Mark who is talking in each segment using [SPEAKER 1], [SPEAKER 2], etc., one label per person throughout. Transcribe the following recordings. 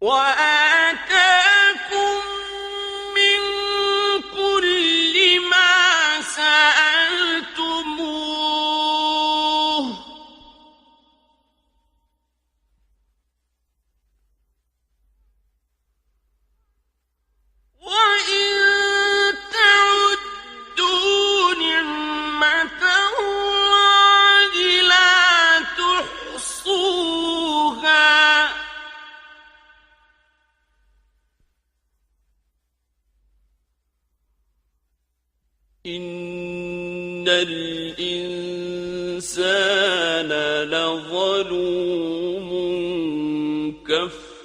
[SPEAKER 1] وآتاكم من كل ما سألتموه وإن تعدوا نعمة الله لا تحصوها إن الإنسان لظلوم كفار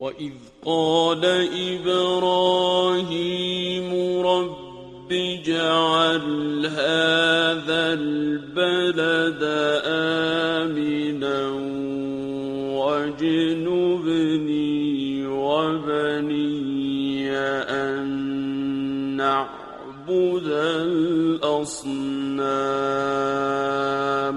[SPEAKER 1] وإذ قال إبراهيم رب اجعل هذا البلد آمنا واجنبني وبني أن نعبد الأصنام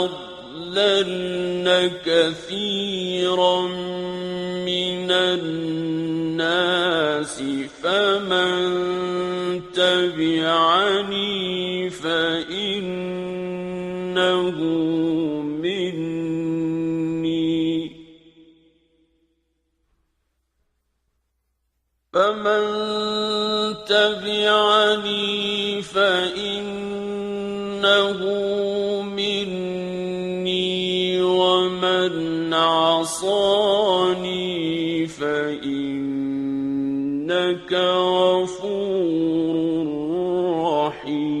[SPEAKER 1] أضللن كثيرا من الناس فمن تبعني فإنه مني فمن تبعني فإنه مني ومن عصاني فإنك غفور رحيم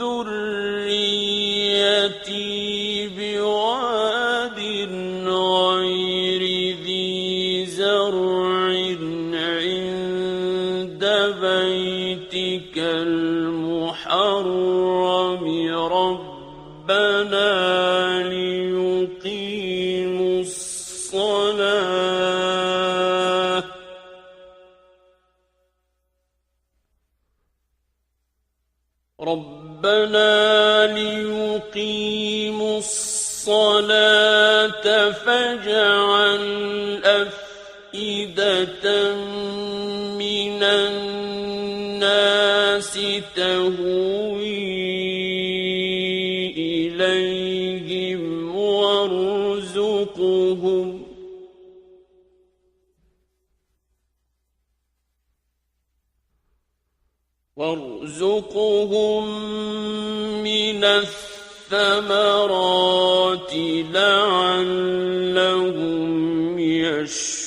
[SPEAKER 1] ذُرِّيَّتِي بِوَادٍ غَيْرِ ذِي زَرْعٍ عِندَ بَيْتِكَ المحرم ربنا ليقيموا الصلاة فاجعل أفئدة من الناس تهوي إليهم وارزقهم من الثمرات لعلهم يشكرون।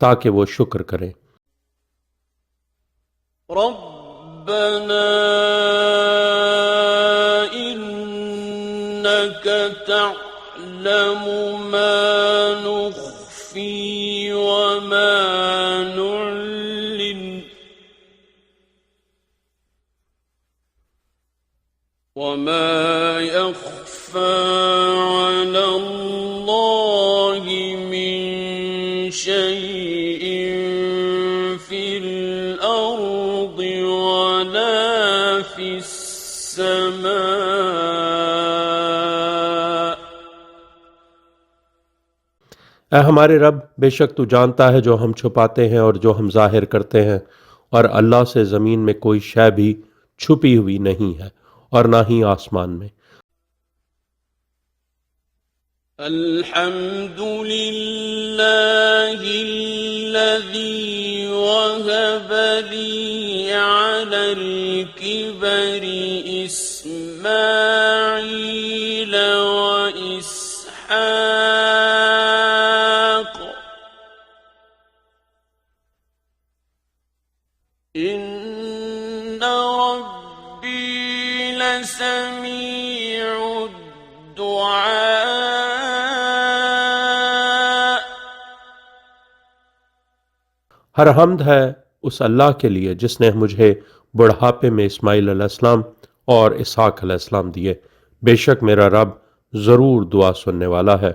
[SPEAKER 2] تاکہ وہ شکر کریں۔
[SPEAKER 1] ربنا إنك تعلم ما نخفي وما نعلن وما يخفى على الله من شيء في الأرض ولا في السماء۔
[SPEAKER 2] اے ہمارے رب، بے شک تو جانتا ہے جو ہم چھپاتے ہیں اور جو ہم ظاہر کرتے ہیں، اور اللہ سے زمین میں کوئی شے بھی چھپی ہوئی نہیں ہے اور نہ ہی آسمان میں۔
[SPEAKER 1] الحمد لله الذي وهب لي على الكبر إسماعيل وإسحاق إن ربي لسميع الدعاء۔
[SPEAKER 2] ہر حمد ہے اس اللہ کے لیے جس نے مجھے بڑھاپے میں اسماعیل علیہ السلام اور اسحاق علیہ السلام دیے۔ بے شک میرا رب ضرور دعا سننے والا ہے۔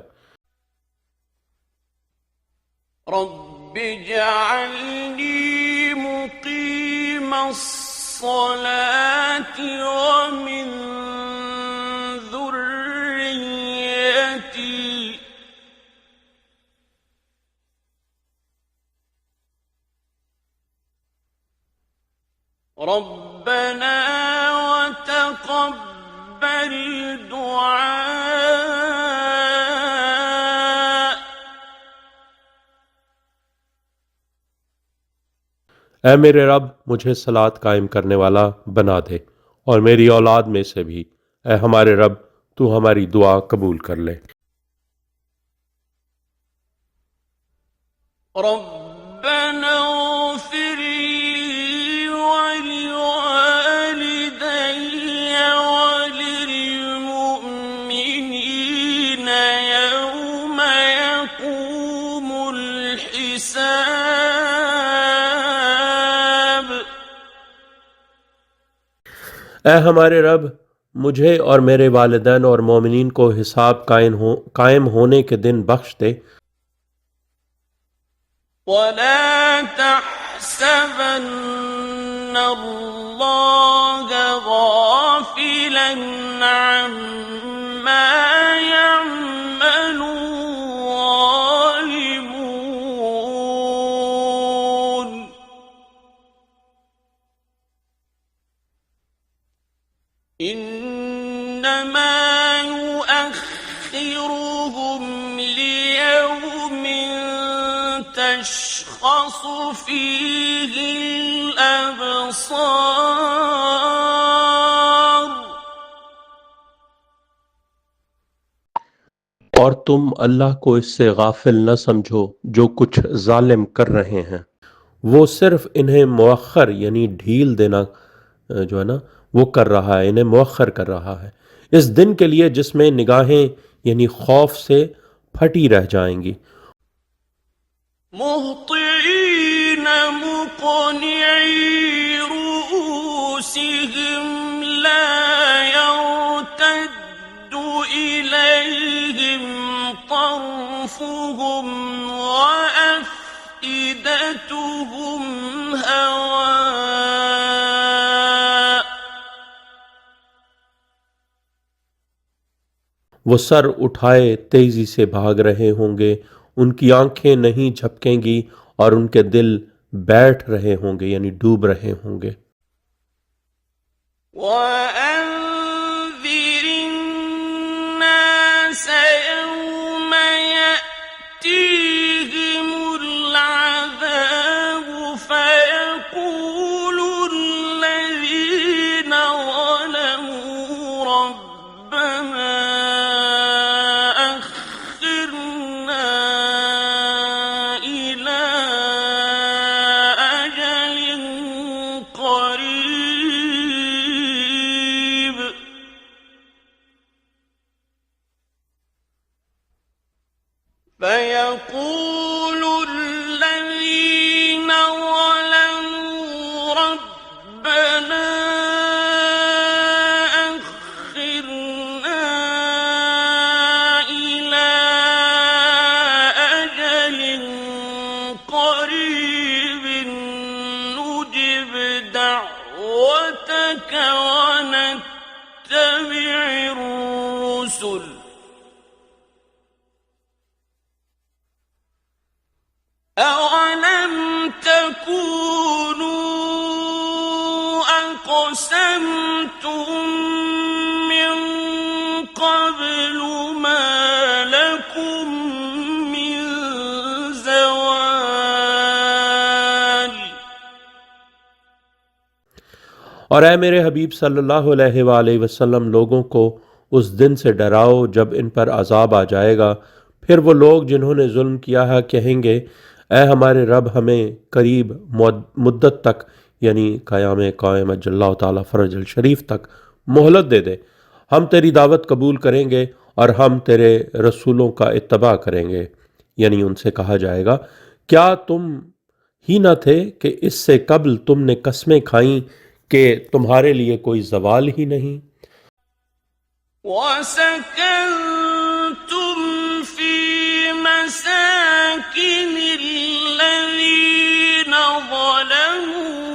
[SPEAKER 1] رب اجعلنی مقیم الصلاة ومن ذریتی ربنا وتقبل دعاء۔
[SPEAKER 2] اے میرے رب، مجھے صلاۃ قائم کرنے والا بنا دے اور میری اولاد میں سے بھی۔ اے ہمارے رب، تو ہماری دعا قبول کر لے۔
[SPEAKER 1] ربنا اغفر لي ولوالدي وللمؤمنين يوم يقوم الحساب۔
[SPEAKER 2] اے ہمارے رب، مجھے اور میرے والدین اور مومنین کو حساب قائم ہونے کے دن بخش دے۔
[SPEAKER 1] ولا تحسبن الله غافلا عما يعمل الظالمون إنما يؤخرهم ليوم تشخص فيه الأبصار۔
[SPEAKER 2] اور تم اللہ کو اس سے غافل نہ سمجھو جو کچھ ظالم کر رہے ہیں، وہ صرف انہیں مؤخر یعنی ڈھیل دینا جو ہے نا وہ کر رہا ہے، انہیں مؤخر کر رہا ہے اس دن کے لیے جس میں نگاہیں یعنی خوف سے پھٹی رہ جائیں گی۔
[SPEAKER 1] مہطعین مقنعی رؤوسهم لا يرتد إليهم طرفهم وأفئدتهم هواء۔
[SPEAKER 2] وہ سر اٹھائے تیزی سے بھاگ رہے ہوں گے، ان کی آنکھیں نہیں جھپکیں گی اور ان کے دل بیٹھ رہے ہوں گے یعنی ڈوب رہے ہوں گے۔
[SPEAKER 1] وَأَنذِرِ النَّاسَ يَوْمَ يَأْتِيهِمُ الْعَذَابُ فَيَقُولُ الَّذِينَ ظَلَمُوا رَبَّنَا أَخِّرْنَا فيقول الذين ظلموا ربنا أخرنا إلى أجل قريب نجب دعوتك ونتبع الرسل أَوَلَمْ تَكُونُوا أَقْسَمْتُم مِّن قَبْلُ مَا لَكُم مِّن زَوَالٍ۔
[SPEAKER 2] اور اے میرے حبیب صلی اللہ علیہ وآلہ وسلم، لوگوں کو اس دن سے ڈراؤ جب ان پر عذاب آ جائے گا، پھر وہ لوگ جنہوں نے ظلم کیا ہے کہیں گے اے ہمارے رب ہمیں قریب مدت تک یعنی قیام قائم اجل اللہ تعالیٰ فرج الشریف تک مہلت دے دے، ہم تیری دعوت قبول کریں گے اور ہم تیرے رسولوں کا اتباع کریں گے۔ یعنی ان سے کہا جائے گا کیا تم ہی نہ تھے کہ اس سے قبل تم نے قسمیں کھائیں کہ تمہارے لیے کوئی زوال ہی نہیں؟
[SPEAKER 1] وَسَكَنْتُمْ فِي مَسَاكِنِ الَّذِينَ ظَلَمُوا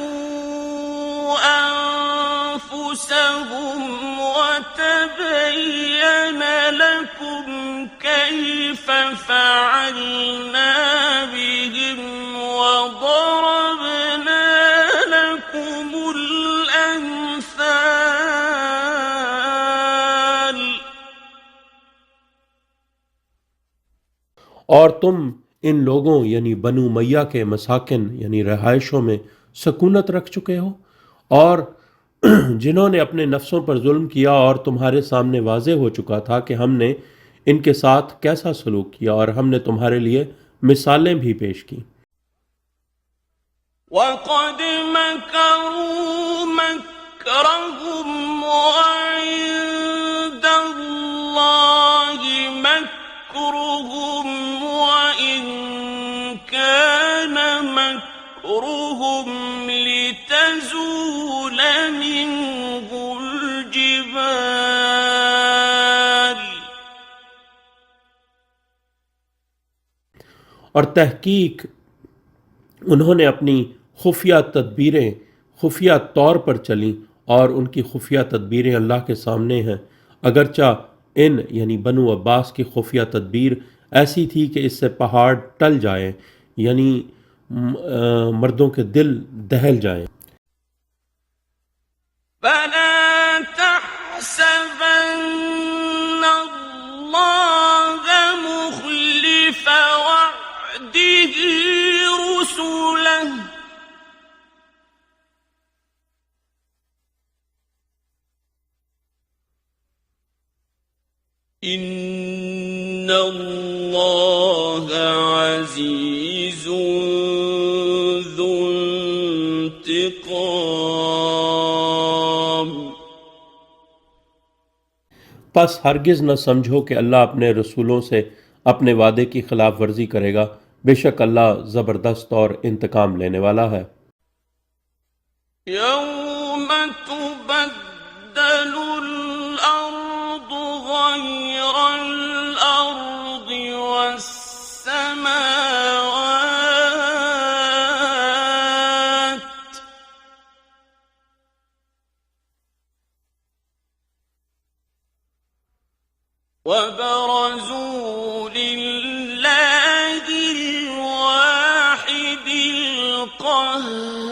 [SPEAKER 1] أَنفُسَهُمْ وَتَبَيَّنَ لَكُمْ كَيْفَ فَعَلْنَا بِهِمْ وَضَرَبْنَا لَكُمُ الْأَمْثَالَ۔
[SPEAKER 2] اور تم ان لوگوں یعنی بنو امیہ کے مساکن یعنی رہائشوں میں سکونت رکھ چکے ہو، اور جنہوں نے اپنے نفسوں پر ظلم کیا، اور تمہارے سامنے واضح ہو چکا تھا کہ ہم نے ان کے ساتھ کیسا سلوک کیا، اور ہم نے تمہارے لیے مثالیں بھی پیش کی۔
[SPEAKER 1] وَقَدْ مَكَرُوا مَكْرَهُمْ وَعِندَ اللَّهِ مَكْرُهُمْ وَإِنْ كَانَ مَكْرُهُمْ لِتَزُولَ مِنْهُ الْجِبَالُ۔
[SPEAKER 2] اور تحقیق انہوں نے اپنی خفیہ تدبیریں خفیہ طور پر چلیں، اور ان کی خفیہ تدبیریں اللہ کے سامنے ہیں، اگرچہ ان یعنی بنو عباس کی خفیہ تدبیر ایسی تھی کہ اس سے پہاڑ ٹل جائیں، یعنی مردوں کے دل دہل جائیں۔
[SPEAKER 1] فَلَا تَحْسَبَنَّ اللَّهَ مُخْلِفَ وَعْدِهِ رُسُلَهُ، إِنَّ اللَّهَ عَزِيزٌ ذُو انتقام۔
[SPEAKER 2] پس ہرگز نہ سمجھو کہ اللہ اپنے رسولوں سے اپنے وعدے کی خلاف ورزی کرے گا، بے شک اللہ زبردست اور انتقام لینے والا ہے۔
[SPEAKER 1] يَوْمَ تُبَدَّلُ الْأَرْضُ غَيْرَ الْأَرْضِ وَالسَّمَاوَاتُ وَبَرَزُوا لِلَّهِ الْوَاحِدِ الْقَهَّارِ۔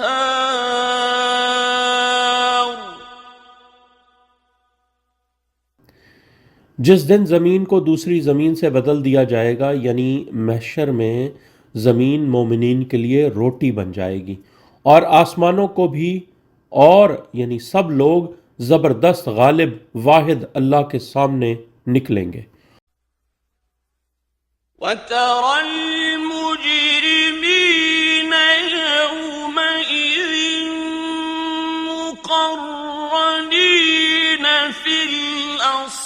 [SPEAKER 2] جس دن زمین کو دوسری زمین سے بدل دیا جائے گا، یعنی محشر میں زمین مومنین کے لیے روٹی بن جائے گی، اور آسمانوں کو بھی، اور یعنی سب لوگ زبردست غالب واحد اللہ کے سامنے نکلیں گے۔
[SPEAKER 1] وَتَرَى الْمُجْرِمِينَ يَوْمَئِذٍ مُقَرَّنِينَ فِي الْأَصْفَادِ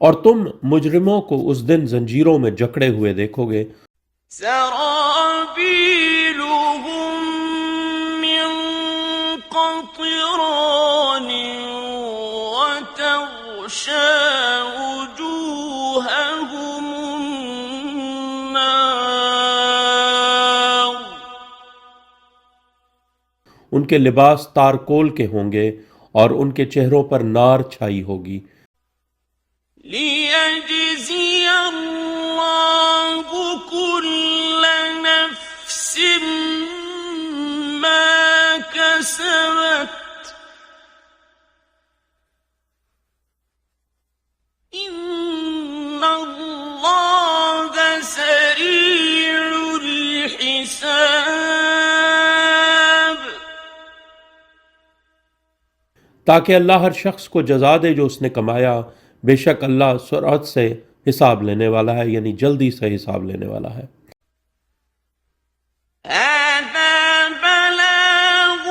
[SPEAKER 2] اور تم مجرموں کو اس دن زنجیروں میں جکڑے ہوئے دیکھو گے،
[SPEAKER 1] سرابيلهم من قطران وتغشى وجوههم النار
[SPEAKER 2] ان کے لباس تارکول کے ہوں گے اور ان کے چہروں پر نار چھائی ہوگی،
[SPEAKER 1] ليجزي الله كل نفس ما كسبت إن الله سريع الحساب
[SPEAKER 2] تاکہ اللہ ہر شخص کو جزا دے جو اس نے کمایا، بے شک اللہ سرعت سے حساب لینے والا ہے، یعنی جلدی سے حساب لینے والا ہے۔
[SPEAKER 1] هذا بلاغ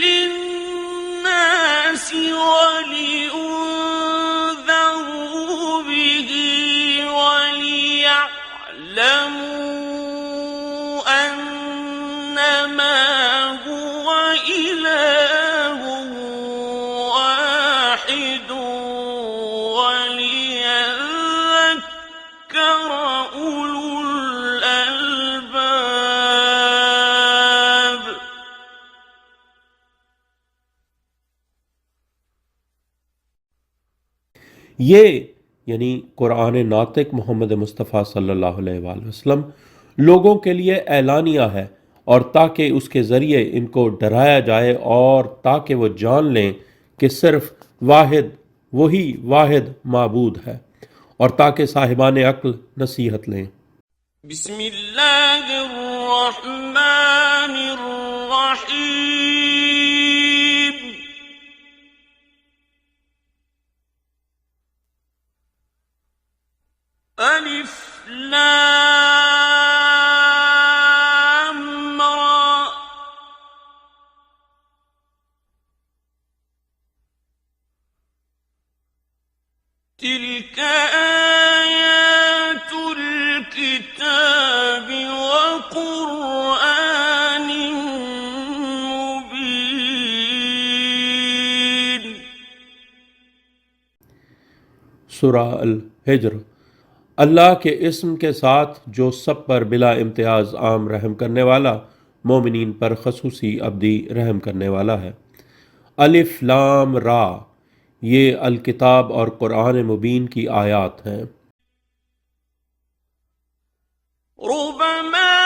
[SPEAKER 1] للناس ولينذروا به وليعلموا أنما هو إله واحد وليذكر أولو الألباب
[SPEAKER 2] یہ یعنی قرآن ناطق محمد مصطفیٰ صلی اللہ علیہ وآلہ وسلم لوگوں کے لیے اعلانیہ ہے، اور تاکہ اس کے ذریعے ان کو ڈرایا جائے اور تاکہ وہ جان لیں کہ صرف وہی واحد معبود ہے، اور تاکہ صاحبان عقل نصیحت لیں۔
[SPEAKER 1] بسم الله الرحمن الرحيم ألف لام را تلك آيات الكتاب وقرآن مبين
[SPEAKER 2] سورہ الحجر۔ اللہ کے اسم کے ساتھ جو سب پر بلا امتیاز عام رحم کرنے والا، مومنین پر خصوصی ابدی رحم کرنے والا ہے۔ الف لام را، یہ الکتاب اور قرآن مبین کی آیات ہیں۔
[SPEAKER 1] ربما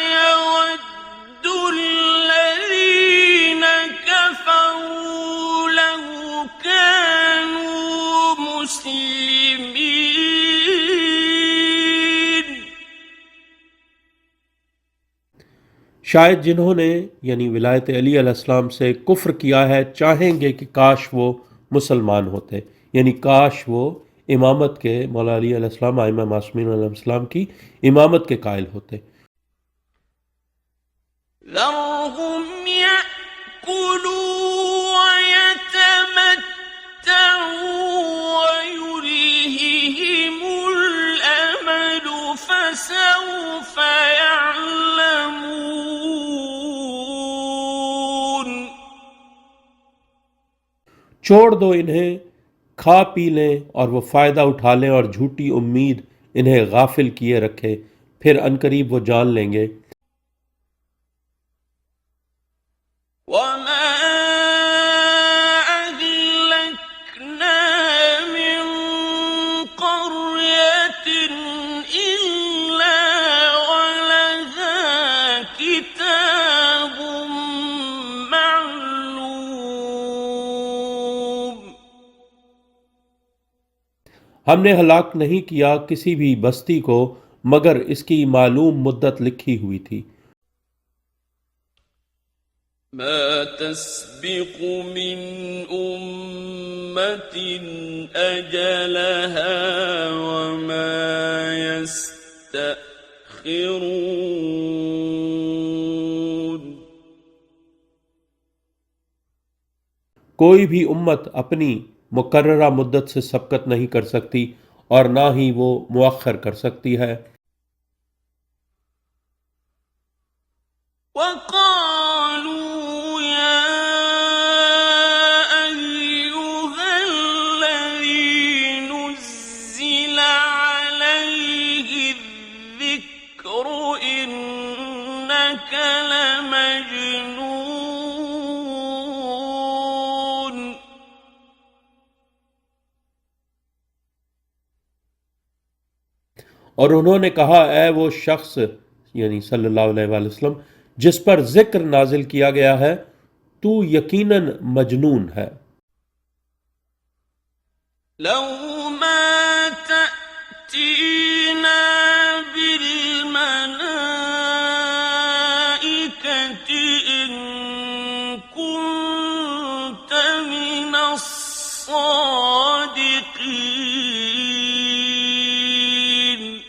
[SPEAKER 1] يود الذين كفروا لو كانوا مسلمين
[SPEAKER 2] شاید جنہوں نے یعنی ولایت علی علیہ السلام سے کفر کیا ہے چاہیں گے کہ کاش وہ مسلمان ہوتے، یعنی کاش وہ امامت کے، مولا علی علیہ السلام ائمہ معصومین علیہ السلام کی امامت کے قائل ہوتے۔
[SPEAKER 1] ذرهم يأكلوا ويتمتعوا ويلههم الأمل فسوف يعلمون
[SPEAKER 2] چھوڑ دو انہیں، کھا پی لیں اور وہ فائدہ اٹھا لیں، اور جھوٹی امید انہیں غافل کیے رکھے، پھر عنقریب وہ جان لیں گے۔
[SPEAKER 1] وما أهلكنا من قرية إلا ولها كتاب معلوم
[SPEAKER 2] ہم نے ہلاک نہیں کیا کسی بھی بستی کو مگر اس کی معلوم مدت لکھی ہوئی تھی۔
[SPEAKER 1] ما تسبق من أمة أجلها وما يستأخرون
[SPEAKER 2] کوئی بھی امت اپنی مقررہ مدت سے سبقت نہیں کر سکتی اور نہ ہی وہ مؤخر کر سکتی ہے۔
[SPEAKER 1] وقالوا يا أيها الذي نزل عليه الذكر إنك لمجنون
[SPEAKER 2] اور انہوں نے کہا اے وہ شخص یعنی صلی اللہ علیہ وآلہ وسلم جس پر ذکر نازل کیا گیا ہے تو یقیناً مجنون ہے۔
[SPEAKER 1] لو ما تأتينا بالملائكة إن كنت من الصادقين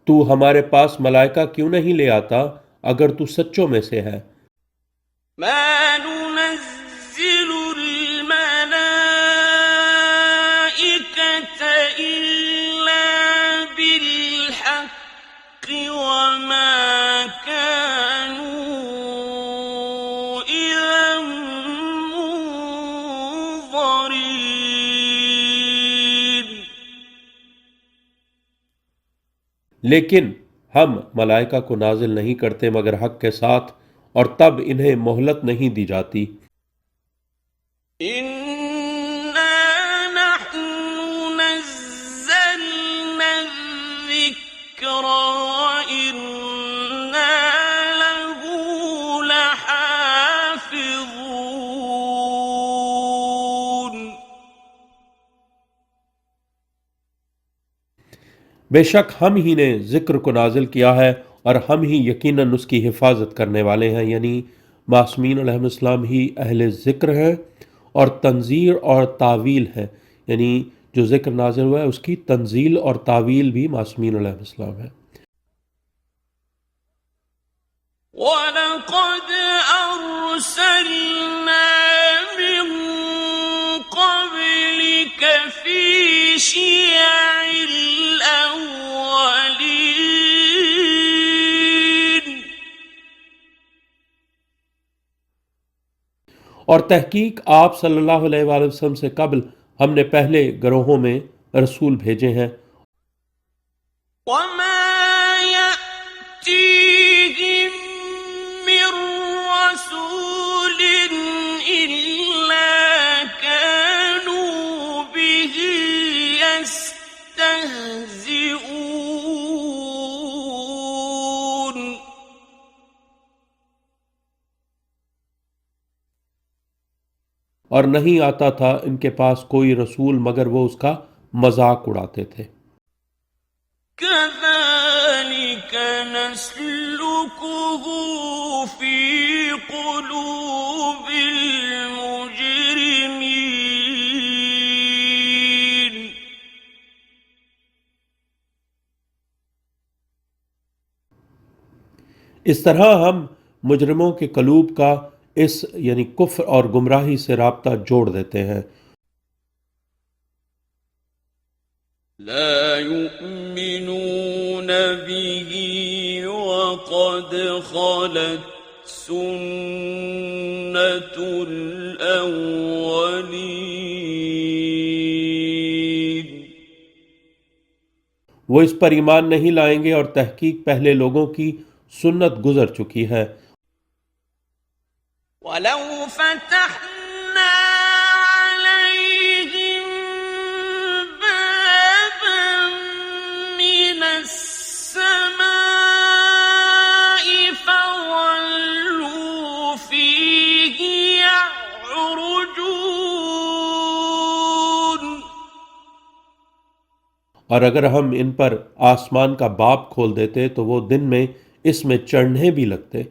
[SPEAKER 2] تو ہمارے پاس ملائکہ کیوں نہیں لے آتا اگر تو سچوں میں سے ہے۔
[SPEAKER 1] ما ننزل الملائكة إلا بالحق وما كانوا إذا منظرين
[SPEAKER 2] لیکن ہم ملائکہ کو نازل نہیں کرتے مگر حق کے ساتھ اور تب انہیں مہلت نہیں دی جاتی۔
[SPEAKER 1] إنا نحن نزلنا الذكر وإنا له لحافظون
[SPEAKER 2] بے شک ہم ہی نے ذکر کو نازل کیا ہے اور ہم ہی یقیناً اس کی حفاظت کرنے والے ہیں، یعنی معصومین علیہ السلام ہی اہل ذکر ہیں اور تنزیل اور تعویل ہے، یعنی جو ذکر نازل ہوا ہے اس کی تنزیل اور تعویل بھی معصومین علیہ السلام ہے۔
[SPEAKER 1] وَلَقَدْ أَرْسَلْنَا مِن قَبْلِكَ فِي شِيَعِ الْأَوَّلِينَ
[SPEAKER 2] اور تحقیق آپ صلی اللہ علیہ وآلہ وسلم سے قبل ہم نے پہلے گروہوں میں رسول بھیجے ہیں۔
[SPEAKER 1] وَمَا يَأْتِيهِم مِّن رَّسُولٍ إِلَّا كَانُوا بِهِ يَسْتَهْزِئُونَ
[SPEAKER 2] اور نہیں آتا تھا ان کے پاس کوئی رسول مگر وہ اس کا مذاق اڑاتے تھے۔
[SPEAKER 1] كَذَلِكَ نَسْلُكُهُ فِي قُلُوبِ الْمُجْرِمِينَ
[SPEAKER 2] اس طرح ہم مجرموں کے قلوب کا اس یعنی کفر اور گمراہی سے رابطہ جوڑ دیتے ہیں۔
[SPEAKER 1] لا يؤمنون به وقد خلت سنة الأولين
[SPEAKER 2] وہ اس پر ایمان نہیں لائیں گے اور تحقیق پہلے لوگوں کی سنت گزر چکی ہے۔
[SPEAKER 1] وَلَوْ فَتَحْنَا عَلَيْهِمْ بَابًا مِّنَ السَّمَاءِ فَظَلُّوا فِيهِ يَعْرُجُونَ
[SPEAKER 2] اور اگر ہم ان پر آسمان کا باب کھول دیتے تو وہ دن میں اس میں چڑھنے بھی لگتے۔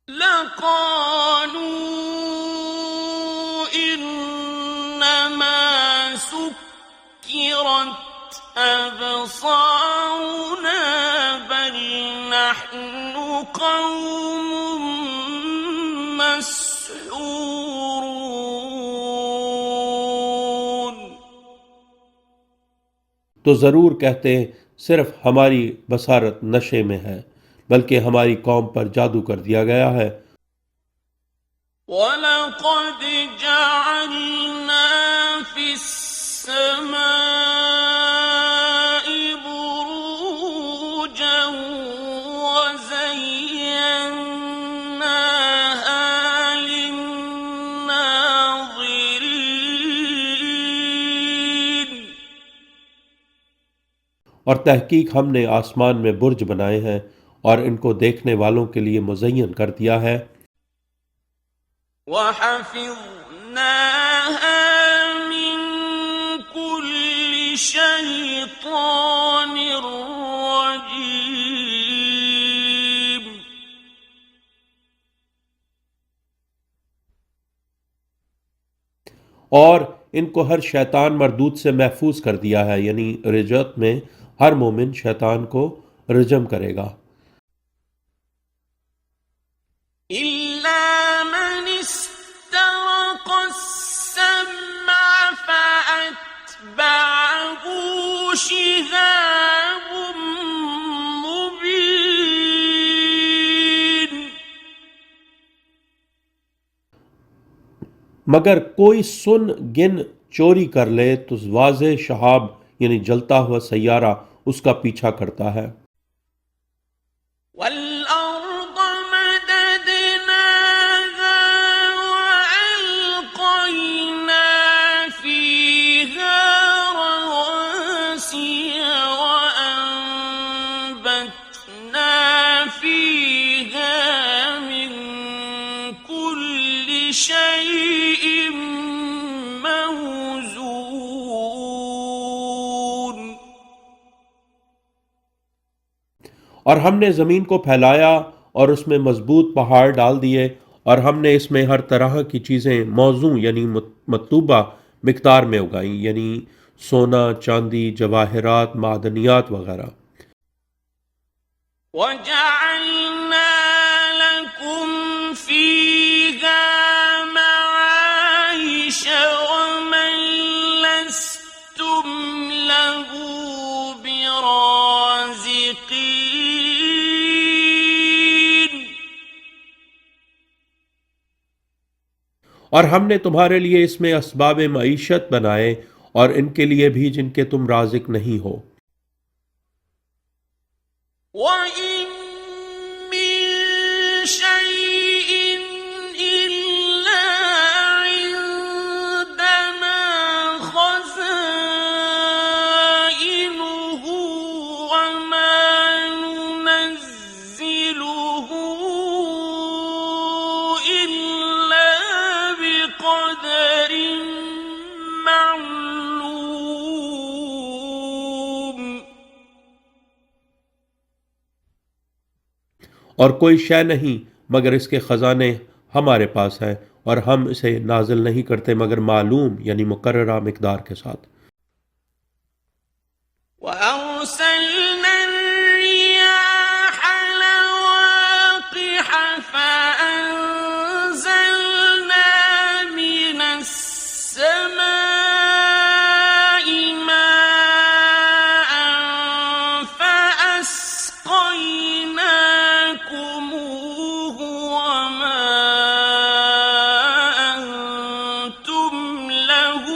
[SPEAKER 1] لَقَالُوا إِنَّمَا سُكِّرَتْ أَبْصَارُنَا بَلْ نَحْنُ قَوْمٌ. مسحورون.
[SPEAKER 2] تو ضرور کہتے صرف ہماری بصارت نشے میں ہے، بلکہ ہماری قوم پر جادو کر دیا گیا ہے۔
[SPEAKER 1] وَلَقَدْ جَعَلْنَا فِي السَّمَاءِ بُرُوجًا وَزَيَّنَّاهَا لِلنَّاظِرِينَ۔
[SPEAKER 2] اور تحقیق ہم نے آسمان میں برج بنائے ہیں اور ان کو دیکھنے والوں کے لیے مزین کر دیا ہے۔
[SPEAKER 1] وَحَفِظْنَاهَا مِن كُلِّ شَيْطَانٍ رَّجِيمٍ۔
[SPEAKER 2] اور ان کو ہر شیطان مردود سے محفوظ کر دیا ہے، یعنی رجت میں ہر مومن شیطان کو رجم کرے گا۔
[SPEAKER 1] إِلَّا مَنِ اسْتَرَقَ السَّمْعَ فَأَتْبَعَهُ شِهَابٌ مُّبِينٌ۔
[SPEAKER 2] مگر کوئی سن گن چوری کر لے تو واضح شہاب یعنی جلتا ہوا سیارہ اس کا پیچھا کرتا ہے۔
[SPEAKER 1] وَالْأَرْضَ مَدَدْنَاهَا وَأَلْقَيْنَا فِيهَا رَوَاسِيَ وَأَنبَتْنَا فِيهَا مِن كُلِّ شَيْءٍ مَّوْزُونٍ۔
[SPEAKER 2] اور ہم نے زمین کو پھیلایا اور اس میں مضبوط پہاڑ ڈال دیے، اور ہم نے اس میں ہر طرح کی چیزیں موزوں یعنی مطلوبہ مقدار میں اگائیں، یعنی سونا، چاندی، جواہرات، معدنیات وغیرہ۔
[SPEAKER 1] وَجَعَلْنَا لَكُمْ فِيهَا مَعَايِشَ وَمَن لَّسْتُمْ لَهُ بِرَازِقِينَ۔
[SPEAKER 2] اور ہم نے تمہارے لیے اس میں اسباب معیشت بنائے، اور ان کے لیے بھی جن کے تم رازق نہیں ہو۔
[SPEAKER 1] وَإِن مِّن شَيْءٍ إِلَّا عِندَنَا خَزَائِنُهُ وَمَا نُنَزِّلُهُ إِلَّا بِقَدَرٍ مَّعْلُومٍ۔
[SPEAKER 2] اور کوئی شے نہیں مگر اس کے خزانے ہمارے پاس ہیں، اور ہم اسے نازل نہیں کرتے مگر معلوم یعنی مقررہ مقدار کے ساتھ۔
[SPEAKER 1] وَأَرْسَلْنَا الرِّيَاحَ لَوَاقِحَ فَأَنزَلْنَا مِنَ السَّمَاءِ مَاءً فَأَسْقَيْنَاكُمُوهُ وَمَا أَنتُمْ لَهُ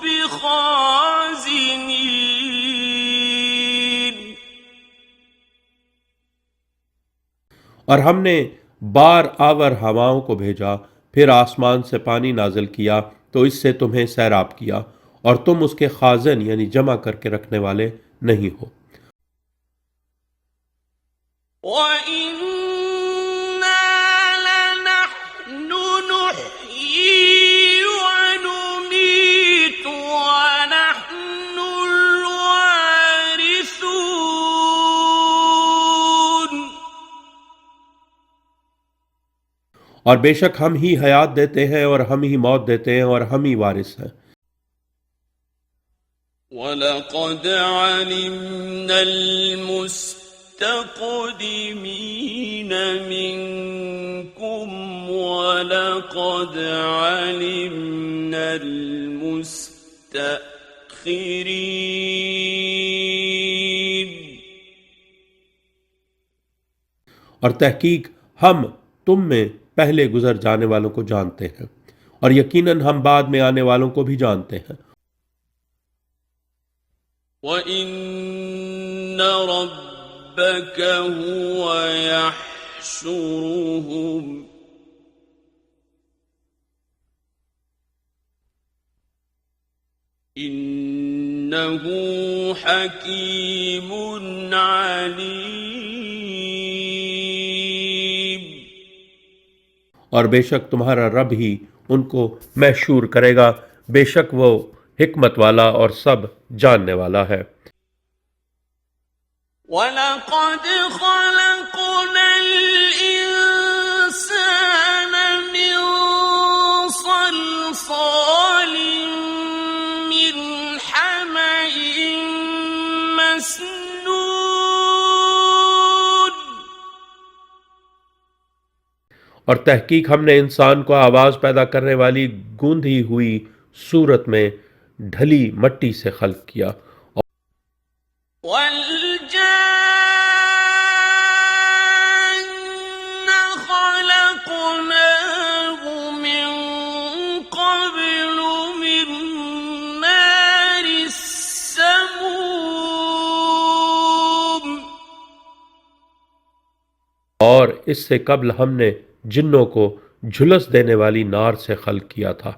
[SPEAKER 1] بِخَازِنِينَ۔
[SPEAKER 2] اور ہم نے بار آور ہواؤں کو بھیجا، پھر آسمان سے پانی نازل کیا تو اس سے تمہیں سیراب کیا، اور تم اس کے خازن یعنی جمع کر کے رکھنے والے نہیں ہو۔
[SPEAKER 1] وَإِنَّا لَنَحْنُ نُحْيِي وَنُمِيتُ وَنَحْنُ الْوَارِثُونَ۔
[SPEAKER 2] اور بے شک ہم ہی حیات دیتے ہیں اور ہم ہی موت دیتے ہیں اور ہم ہی وارث ہیں۔
[SPEAKER 1] وَلَقَدْ عَلِمْنَا الْمُسْتَقْدِمِينَ مِنكُمْ وَلَقَدْ عَلِمْنَا الْمُسْتَأْخِرِينَ۔
[SPEAKER 2] اور تحقیق ہم تم میں پہلے گزر جانے والوں کو جانتے ہیں اور یقیناً ہم بعد میں آنے والوں کو بھی جانتے ہیں۔
[SPEAKER 1] وَإِنَّ رَبَّكَ هُوَ يَحْشُرُهُمْ إِنَّهُ حَكِيمٌ عَلِيمٌ۔
[SPEAKER 2] اور بے شک تمہارا رب ہی ان کو محشور کرے گا، بے شک وہ حکمت والا اور سب جاننے والا ہے۔
[SPEAKER 1] وَلَقَدْ خَلَقْنَا الْإِنسَانَ مِنْ صَلْصَالٍ مِّنْ حَمَإٍ مَّسْنُونٍ۔
[SPEAKER 2] اور تحقیق ہم نے انسان کو آواز پیدا کرنے والی گوندھی ہوئی صورت میں ڈھلی مٹی سے خلق کیا۔
[SPEAKER 1] وَالْجَانَّ خَلَقْنَاهُ مِن قَبْلُ مِن نَّارِ السَّمُومِ۔
[SPEAKER 2] اور اس سے قبل ہم نے جنوں کو جھلس دینے والی نار سے خلق کیا تھا۔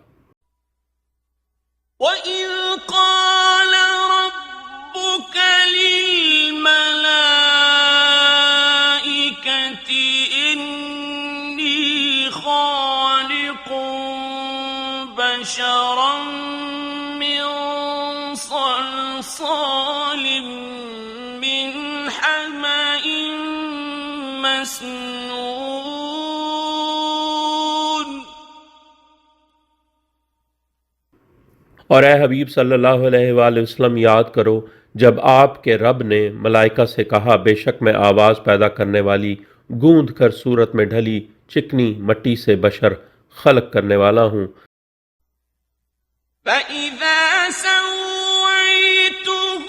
[SPEAKER 1] وَإِذْ قَالَ رَبُّكَ لِلْمَلَائِكَةِ إِنِّي خَالِقٌ بَشَرًا مِّن صَلْصَالٍ مِّنْ حَمَإٍ مَّسْنُونٍ۔
[SPEAKER 2] اور اے حبیب صلی اللہ علیہ وآلہ وسلم یاد کرو جب آپ کے رب نے ملائکہ سے کہا بے شک میں آواز پیدا کرنے والی گوندھ کر صورت میں ڈھلی چکنی مٹی سے بشر خلق کرنے والا ہوں۔
[SPEAKER 1] فَإِذَا سَوَّيْتُهُ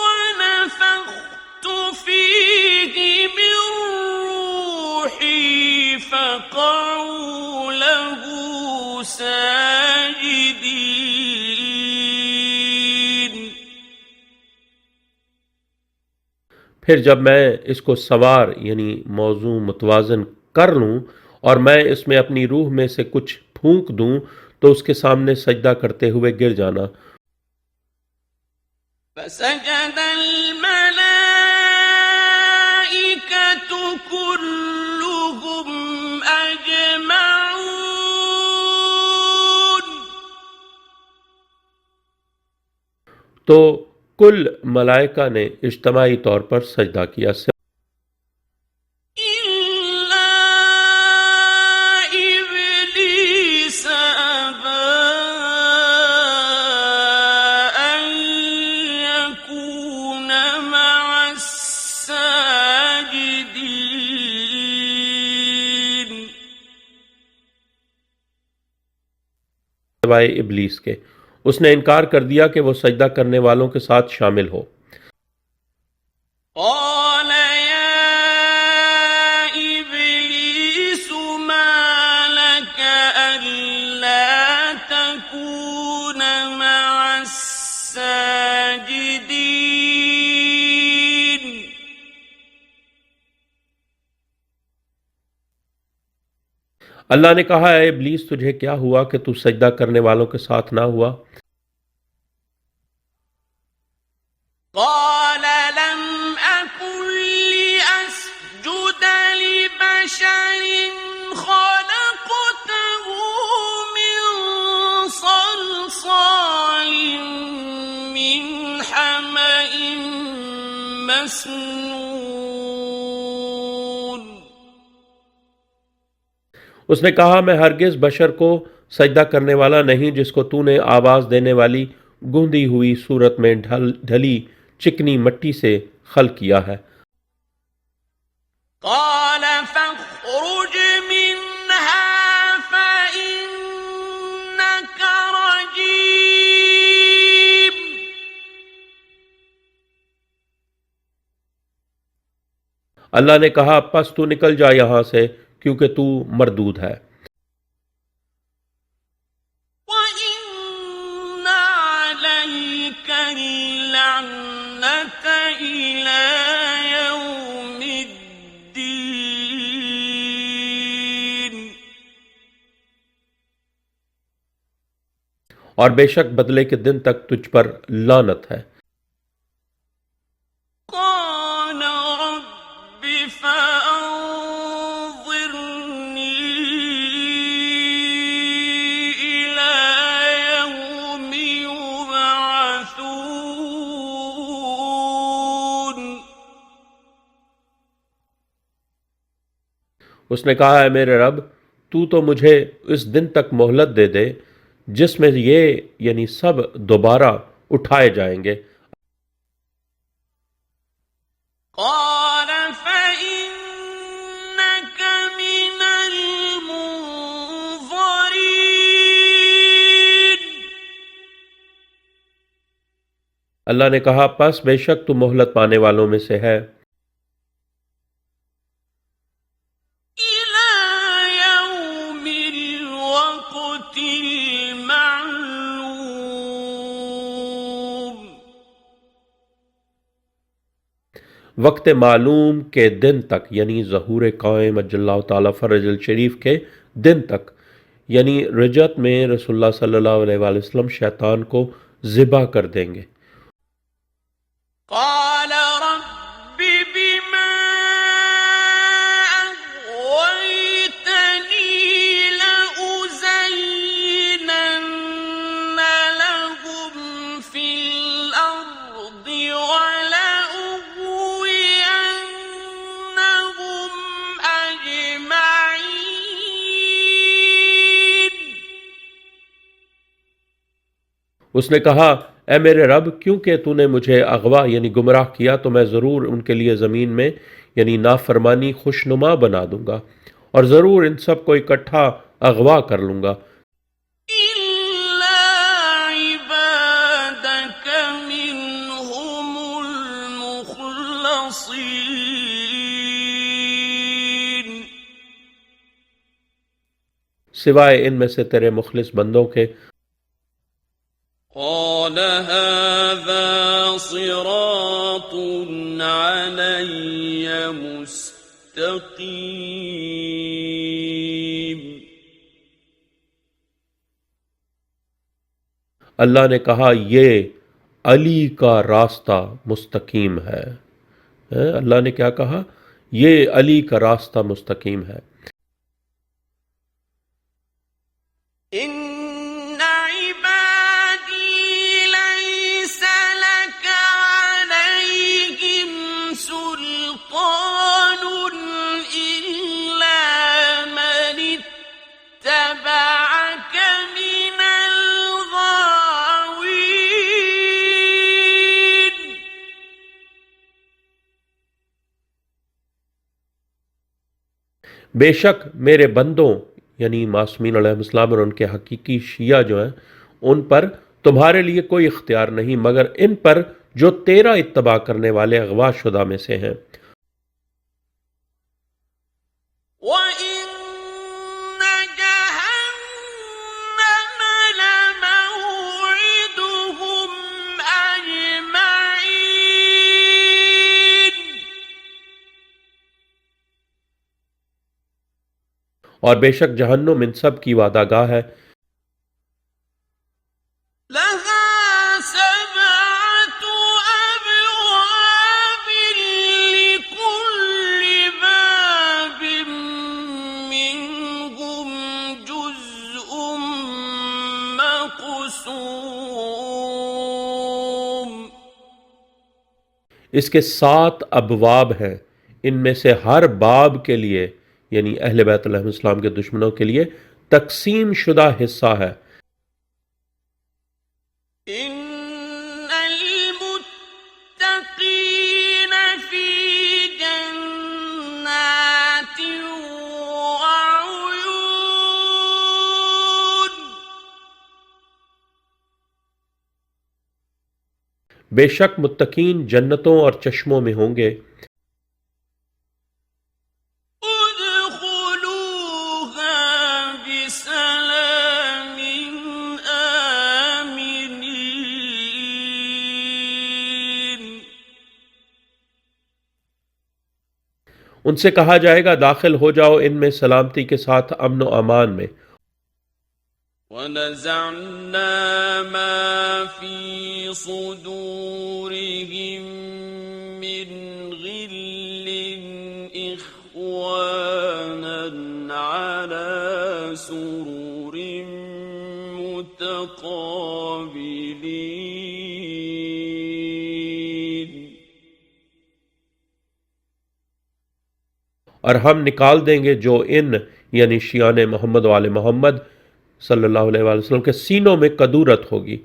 [SPEAKER 1] وَنَفَخْتُ فِيهِ مِن رُّوحِي فَقَعُوا لَهُ سَاجِدِينَ۔
[SPEAKER 2] پھر جب میں اس کو سوار یعنی موضوع متوازن کر لوں اور میں اس میں اپنی روح میں سے کچھ پھونک دوں تو اس کے سامنے سجدہ کرتے ہوئے گر جانا۔
[SPEAKER 1] فَسَجَدَ الْمَلَائِكَةُ كُلُّهُمْ أَجْمَعُونَ۔
[SPEAKER 2] تو کل ملائکہ نے اجتماعی طور پر سجدہ کیا،
[SPEAKER 1] إِلَّا إِبْلِيسَ أَبَىٰ أَن يَكُونَ مَعَ السَّاجِدِينَ۔
[SPEAKER 2] سوائے ابلیس کے، اس نے انکار کر دیا کہ وہ سجدہ کرنے والوں کے ساتھ شامل ہو۔
[SPEAKER 1] قَالَ يَا إِبْلِيسُ مَا لَكَ أَلَّا تَكُونَ مَعَ السَّاجِدِينَ۔
[SPEAKER 2] اللہ نے کہا اے ابلیس تجھے کیا ہوا کہ تو سجدہ کرنے والوں کے ساتھ نہ ہوا؟
[SPEAKER 1] قَالَ لَمْ أَكُن لِّأَسْجُدَ لِبَشَرٍ خَلَقْتَهُ مِن صَلْصَالٍ مِّنْ حَمَإٍ مَّسْنُونٍ۔
[SPEAKER 2] اس نے کہا میں ہرگز بشر کو سجدہ کرنے والا نہیں جس کو تو نے آواز دینے والی گوندھی ہوئی صورت میں ڈھلی چکنی مٹی سے خلق کیا ہے۔
[SPEAKER 1] قَالَ فَاخْرُجْ مِنْهَا فَإِنَّكَ رَجِيمٌ۔
[SPEAKER 2] اللہ نے کہا پس تو نکل جا یہاں سے کیونکہ تو مردود ہے۔
[SPEAKER 1] وَإِنَّ عَلَيْكَ اللَّعْنَةَ إِلَىٰ يَوْمِ الدِّينِ۔
[SPEAKER 2] اور بے شک بدلے کے دن تک تجھ پر لعنت ہے۔
[SPEAKER 1] قَالَ رَبِّ فَأَنظِرْنِي إِلَىٰ يَوْمِ يُبْعَثُونَ۔
[SPEAKER 2] اس نے کہا اے میرے رب تو مجھے اس دن تک مہلت دے دے جس میں یہ یعنی سب دوبارہ اٹھائے جائیں گے۔
[SPEAKER 1] قَالَ فَإِنَّكَ مِنَ الْمُنظَرِينَ۔
[SPEAKER 2] اللہ نے کہا پس بے شک تو مہلت پانے والوں میں سے ہے۔
[SPEAKER 1] إِلَىٰ يَوْمِ الْوَقْتِ الْمَعْلُومِ۔
[SPEAKER 2] وقت معلوم کے دن تک یعنی ظہور قائم اجل اللہ تعالیٰ فرج الشریف کے دن تک، یعنی رجعت میں رسول اللہ صلی اللہ علیہ وآلہ وسلم شیطان کو ذبح کر دیں گے۔
[SPEAKER 1] قَالَ رَبِّ بِمَا أَغْوَيْتَنِي لَأُزَيِّنَنَّ لَهُمْ فِي الْأَرْضِ وَلَأُغْوِيَنَّهُمْ أَجْمَعِينَ۔
[SPEAKER 2] اس نے کہا اے میرے رب کیونکہ تو نے مجھے اغوا یعنی گمراہ کیا تو میں ضرور ان کے لیے زمین میں یعنی نافرمانی خوشنما بنا دوں گا اور ضرور ان سب کو اکٹھا اغوا کر لوں گا
[SPEAKER 1] إِلَّا عِبَادَكَ مِنْهُمُ الْمُخْلَصِينَ۔
[SPEAKER 2] سوائے ان میں سے تیرے مخلص بندوں کے۔
[SPEAKER 1] قَالَ هَٰذَا صِرَاطٌ عَلَيَّ مُسْتَقِيمٌ۔
[SPEAKER 2] اللہ نے کہا یہ علی کا راستہ مستقیم ہے۔ اللہ نے کیا کہا؟ یہ علی کا راستہ مستقیم ہے۔
[SPEAKER 1] إِنَّ عِبَادِي لَيْسَ لَكَ عَلَيْهِمْ سُلْطَانٌ إِلَّا مَنِ اتَّبَعَكَ مِنَ الْغَاوِينَ۔
[SPEAKER 2] بے شک میرے بندوں یعنی معصومین علیہ السلام اور ان کے حقیقی شیعہ جو ہیں ان پر تمہارے لیے کوئی اختیار نہیں مگر ان پر جو تیرا اتباع کرنے والے اغوا شدہ میں سے ہیں۔
[SPEAKER 1] وَإِنَّ جَهَنَّمَ لَمَوْعِدُهُمْ أَجْمَعِينَ۔
[SPEAKER 2] اور بے شک جہنم ان سب کی وعدہ گاہ ہے۔
[SPEAKER 1] لَهَا سَبْعَةُ أَبْوَابٍ لِكُلِّ بَابٍ مِّنْهُمْ جُزْءٌ مَّقْسُومٌ۔
[SPEAKER 2] اس کے 7 ابواب ہیں، ان میں سے ہر باب کے لیے یعنی اہل بیت علیہ السلام کے دشمنوں کے لیے تقسیم شدہ حصہ ہے۔
[SPEAKER 1] إِنَّ الْمُتَّقِينَ فِي جَنَّاتٍ وَعُيُونٍ۔
[SPEAKER 2] بے شک متقین جنتوں اور چشموں میں ہوں گے۔ ان سے کہا جائے گا داخل ہو جاؤ ان میں سلامتی کے ساتھ امن و امان میں۔
[SPEAKER 1] وَنَزَعْنَا مَا فِي صُدُورِهِم مِّنْ غِلٍّ إِخْوَانًا عَلَى سُرُرٍ مُتَقَابِلِينَ۔
[SPEAKER 2] اور ہم نکال دیں گے جو ان یعنی شیعان محمد و آل محمد صلی اللہ علیہ وآلہ وسلم کے سینوں میں کدورت ہوگی،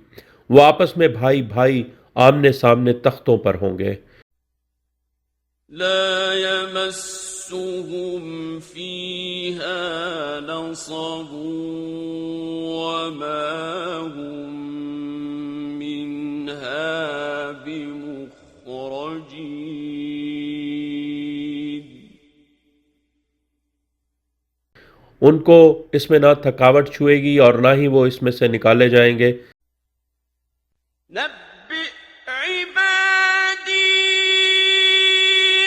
[SPEAKER 2] وہ آپس میں بھائی بھائی آمنے سامنے تختوں پر ہوں گے۔
[SPEAKER 1] لا يمسهم فيها نصب وما هم منها بمخرجين۔
[SPEAKER 2] ان کو اس میں نہ تھکاوٹ چھوئے گی اور نہ ہی وہ اس میں سے نکالے جائیں گے۔
[SPEAKER 1] نبئ عبادی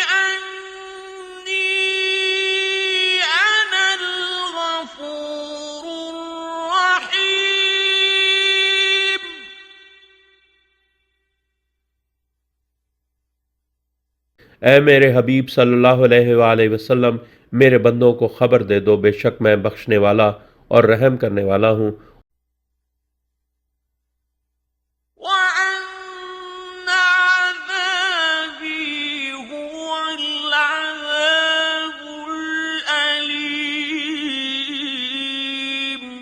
[SPEAKER 1] انی انا الغفور الرحیم۔
[SPEAKER 2] اے میرے حبیب صلی اللہ علیہ وآلہ وسلم، میرے بندوں کو خبر دے دو، بے شک میں بخشنے والا اور رحم کرنے والا ہوں۔
[SPEAKER 1] وَأَنَّ عَذَابِي هُوَ الْعَذَابُ الْأَلِيمُ۔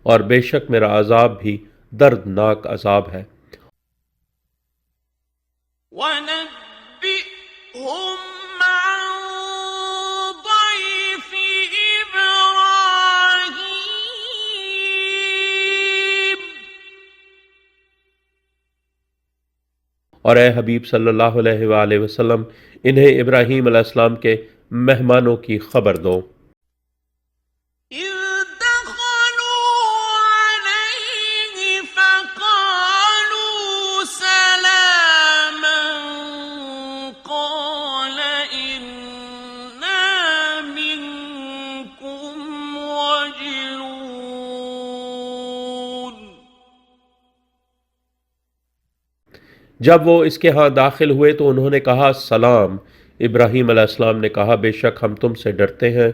[SPEAKER 2] اور بے شک میرا عذاب بھی دردناک عذاب ہے۔
[SPEAKER 1] وَنَبِّئْهُمْ عَن ضَيْفِ إِبْرَاهِيمَ۔
[SPEAKER 2] اور اے حبیب صلی اللہ علیہ وآلہ وسلم، انہیں ابراہیم علیہ السلام کے مہمانوں کی خبر دو۔
[SPEAKER 1] إِذْ دَخَلُوا عَلَيْهِ فَقَالُوا سَلَامًا قَالَ إِنَّا مِنكُمْ وَجِلُونَ۔
[SPEAKER 2] جب وہ اس کے ہاں داخل ہوئے تو انہوں نے کہا سلام۔ ابراہیم علیہ السلام نے کہا بے شک ہم تم سے ڈرتے ہیں۔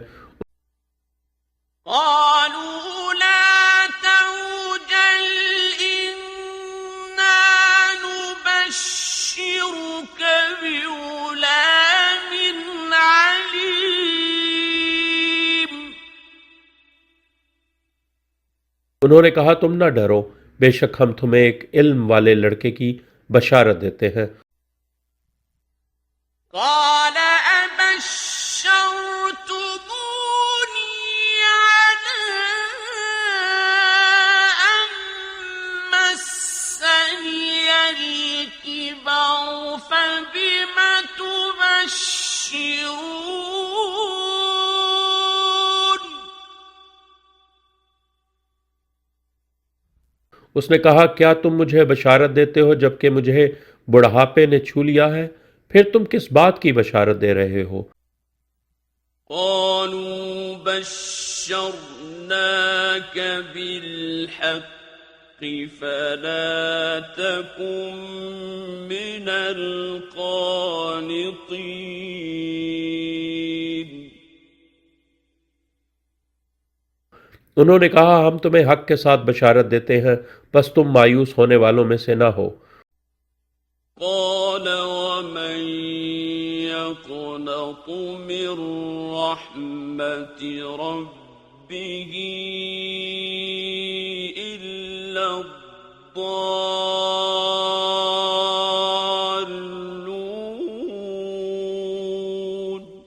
[SPEAKER 1] قالوا لا توجل إنا نبشرك بغلام عليم۔
[SPEAKER 2] انہوں نے کہا تم نہ ڈرو، بے شک ہم تمہیں ایک علم والے لڑکے کی بشارت دیتے ہیں۔
[SPEAKER 1] قال أبشرتموني على أن مسني الكبر فبم تبشرون۔
[SPEAKER 2] اس نے کہا کیا تم مجھے بشارت دیتے ہو جبکہ مجھے بڑھاپے نے چھو لیا ہے؟ پھر تم کس بات کی بشارت دے رہے ہو؟
[SPEAKER 1] قالوا بشرناك بالحق فلا تكن من القانطين۔
[SPEAKER 2] انہوں نے کہا ہم تمہیں حق کے ساتھ بشارت دیتے ہیں، بس تم مایوس ہونے والوں میں سے نہ ہو۔
[SPEAKER 1] قال ومن يقنط من رحمة ربه إلا الضالون۔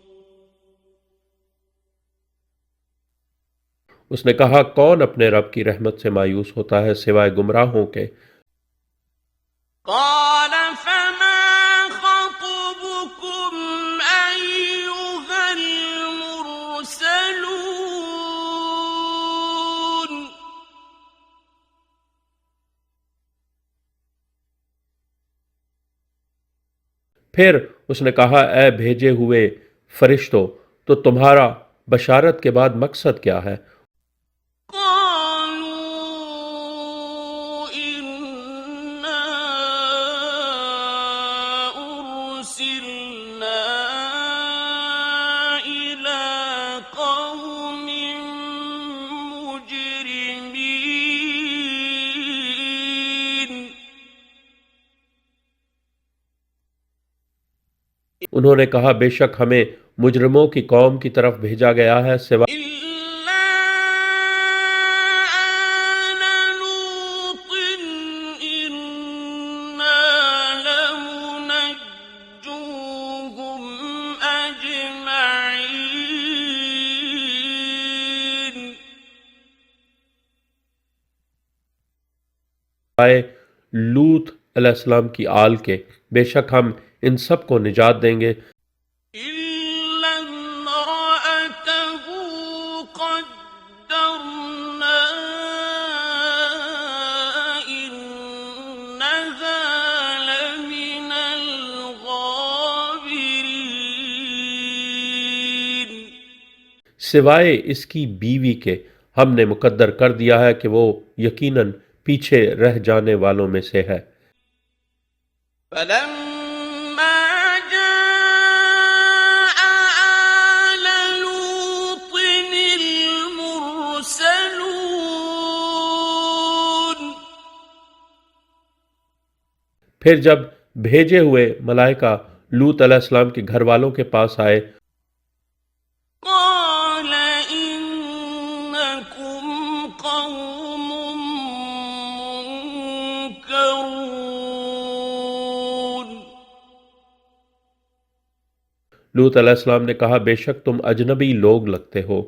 [SPEAKER 2] اس نے کہا کون اپنے رب کی رحمت سے مایوس ہوتا ہے سوائے گمراہوں کے۔
[SPEAKER 1] قال فما خطبكم أيها المرسلون۔
[SPEAKER 2] پھر اس نے کہا اے بھیجے ہوئے فرشتوں تو تمہارا بشارت کے بعد مقصد کیا ہے؟
[SPEAKER 1] قالوا إنا أرسلنا إلى قوم مجرمين
[SPEAKER 2] انہوں نے کہا بے شک ہمیں مجرموں کی قوم کی طرف بھیجا گیا ہے سوائے
[SPEAKER 1] إلا آل لوط إنا لمنجوهم أجمعين
[SPEAKER 2] لوط علیہ السلام کی آل کے، بے شک ہم ان سب کو نجات دیں گے
[SPEAKER 1] إلا امرأته قدرنا إنها لمن الغابرين
[SPEAKER 2] سوائے اس کی بیوی کے ہم نے مقدر کر دیا ہے کہ وہ یقیناً پیچھے رہ جانے والوں میں سے ہے
[SPEAKER 1] فلما جاء آل لوط المرسلون
[SPEAKER 2] پھر جب بھیجے ہوئے ملائکہ لوط علیہ السلام کے گھر والوں کے پاس آئے
[SPEAKER 1] قال إنكم قوم منكرون
[SPEAKER 2] لوط علیہ السلام نے کہا بے شک تم اجنبی لوگ لگتے ہو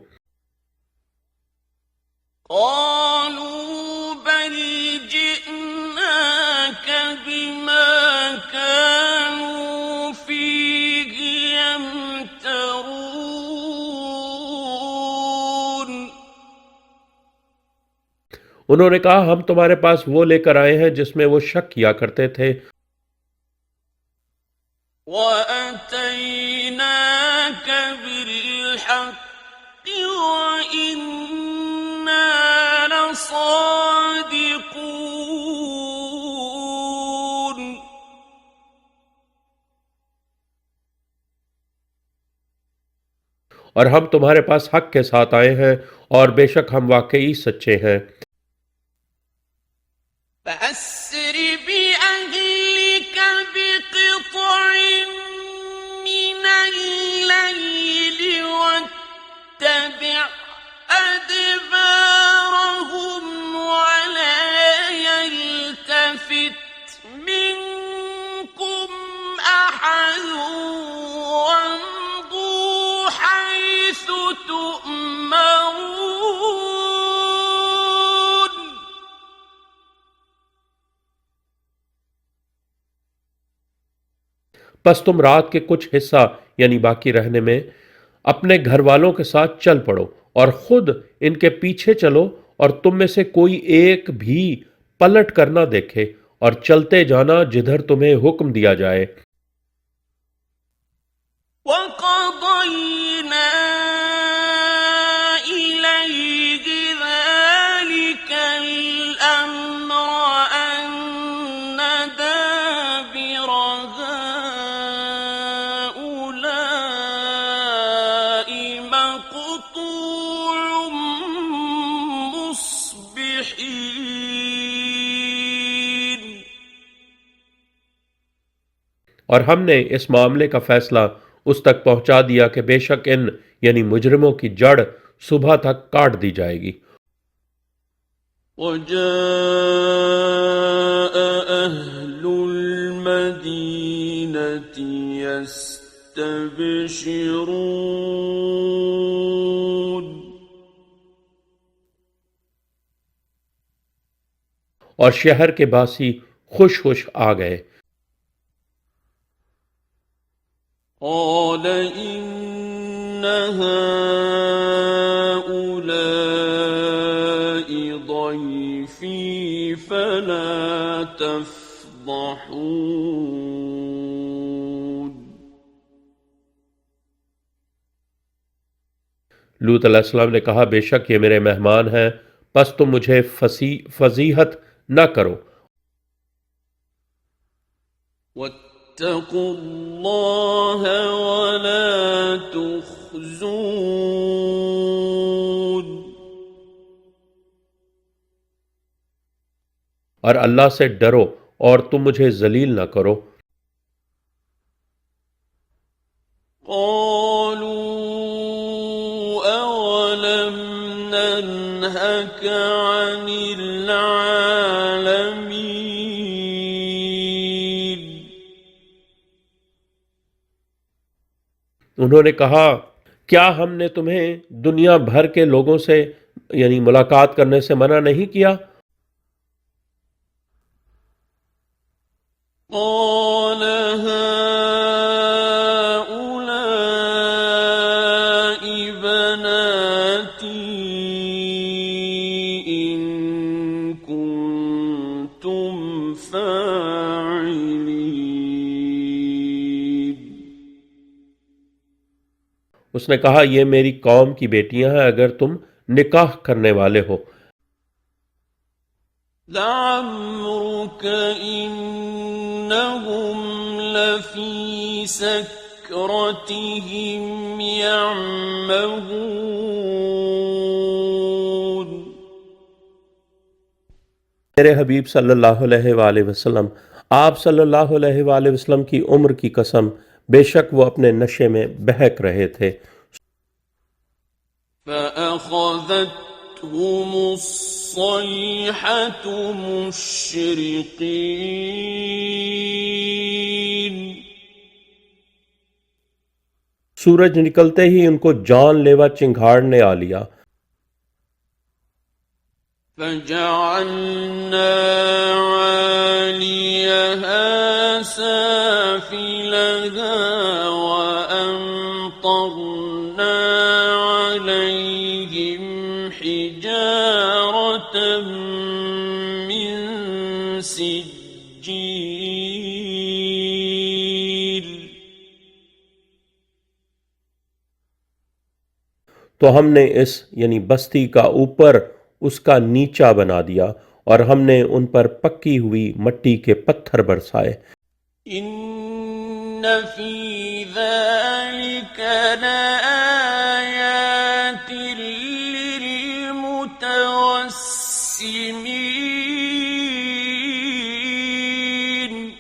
[SPEAKER 1] قالوا بل جئناك بما كانوا فيه يمترون
[SPEAKER 2] انہوں نے کہا ہم تمہارے پاس وہ لے کر آئے ہیں جس میں وہ شک کیا کرتے تھے
[SPEAKER 1] وَأَتَيْنَاكَ بِالْحَقِّ وَإِنَّا لَصَادِقُونَ
[SPEAKER 2] اور ہم تمہارے پاس حق کے ساتھ آئے ہیں اور بے شک ہم واقعی سچے ہیں
[SPEAKER 1] فَأَسْرِ بِأَهْلِكَ بِقِطْعٍ مِّنَ اللَّيْلِ وَاتَّبِعْ أَدْبَارَهُمْ وَلَا يَلْتَفِتْ مِنكُمْ أَحَدٌ وَامْضُوا حَيْثُ تُؤْمَرُونَ
[SPEAKER 2] پس تم رات کے کچھ حصہ یعنی باقی رہنے میں اپنے گھر والوں کے ساتھ چل پڑو اور خود ان کے پیچھے چلو اور تم میں سے کوئی ایک بھی پلٹ کر نہ دیکھے اور چلتے جانا جدھر تمہیں حکم دیا جائے
[SPEAKER 1] وَقَضَيْنَا إِلَيْهِ ذَلِكَ الْأَمْرَ أَنَّ دَابِرَ هَٰؤُلَاءِ مَقْطُوعٌ مُصْبِحِينَ
[SPEAKER 2] اور ہم نے اس معاملے کا فیصلہ اس تک پہنچا دیا کہ بے شک ان یعنی مجرموں کی جڑ صبح تک کاٹ دی جائے گی
[SPEAKER 1] وَجَاءَ أَهْلُ الْمَدِينَةِ يَسْتَبْشِرُونَ
[SPEAKER 2] اور شہر کے باسی خوش خوش آ گئے
[SPEAKER 1] قَالَ إِنَّ هَٰؤُلَاءِ ضَيْفِي فَلَا تَفْضَحُونِ
[SPEAKER 2] لوط علیہ السلام نے کہا بے شک یہ میرے مہمان ہیں، پس تم مجھے فضیحت نہ کرو۔
[SPEAKER 1] واتقوا اللہ ولا تخزون،
[SPEAKER 2] اور اللہ سے ڈرو اور تم مجھے ذلیل نہ کرو۔
[SPEAKER 1] قالوا اولم ننهك عن العالمین،
[SPEAKER 2] انہوں نے کہا کیا ہم نے تمہیں دنیا بھر کے لوگوں سے یعنی ملاقات کرنے سے منع نہیں کیا؟
[SPEAKER 1] قال هؤلاء بناتي إن كنتم فاعلين،
[SPEAKER 2] اس نے کہا یہ میری قوم کی بیٹیاں ہیں اگر تم نکاح کرنے والے ہو۔
[SPEAKER 1] لعمرك إنهم لفي سكرتهم يعمهون،
[SPEAKER 2] میرے حبیب صلی اللہ علیہ وآلہ وسلم، آپ صلی اللہ علیہ وآلہ وسلم کی عمر کی قسم، بے شک وہ اپنے نشے میں بہک رہے تھے۔
[SPEAKER 1] فأخذتهم الصيحة مشرقين،
[SPEAKER 2] سورج نکلتے ہی ان کو جان لیوا چنگھاڑ نے آ لیا۔
[SPEAKER 1] فجعلنا عاليها سافلها وأمطرنا عليهم حجارة من سجيل،
[SPEAKER 2] تو ہم نے اس یعنی بستی کا اوپر اس کا نیچا بنا دیا اور ہم نے ان پر پکی ہوئی مٹی کے پتھر برسائے۔
[SPEAKER 1] ان فی ذلک لآیات للمتوسمین،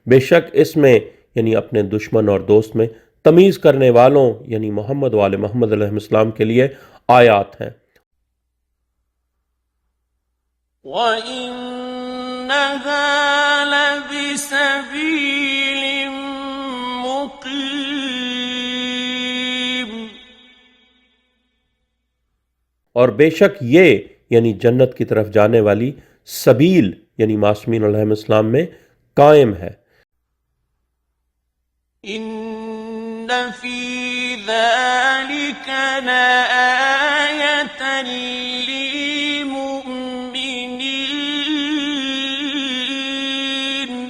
[SPEAKER 2] بے شک اس میں یعنی اپنے دشمن اور دوست میں تمیز کرنے والوں یعنی محمد والے محمد علیہ السلام کے لیے آیات ہیں۔
[SPEAKER 1] وَإِنَّهَا لَبِسَبِيلٍ مُقِيمٍ،
[SPEAKER 2] اور بے شک یہ یعنی جنت کی طرف جانے والی سبیل یعنی معصومین علیہ السلام میں قائم ہے۔
[SPEAKER 1] ان فی ذلک لآیۃ للمؤمنین،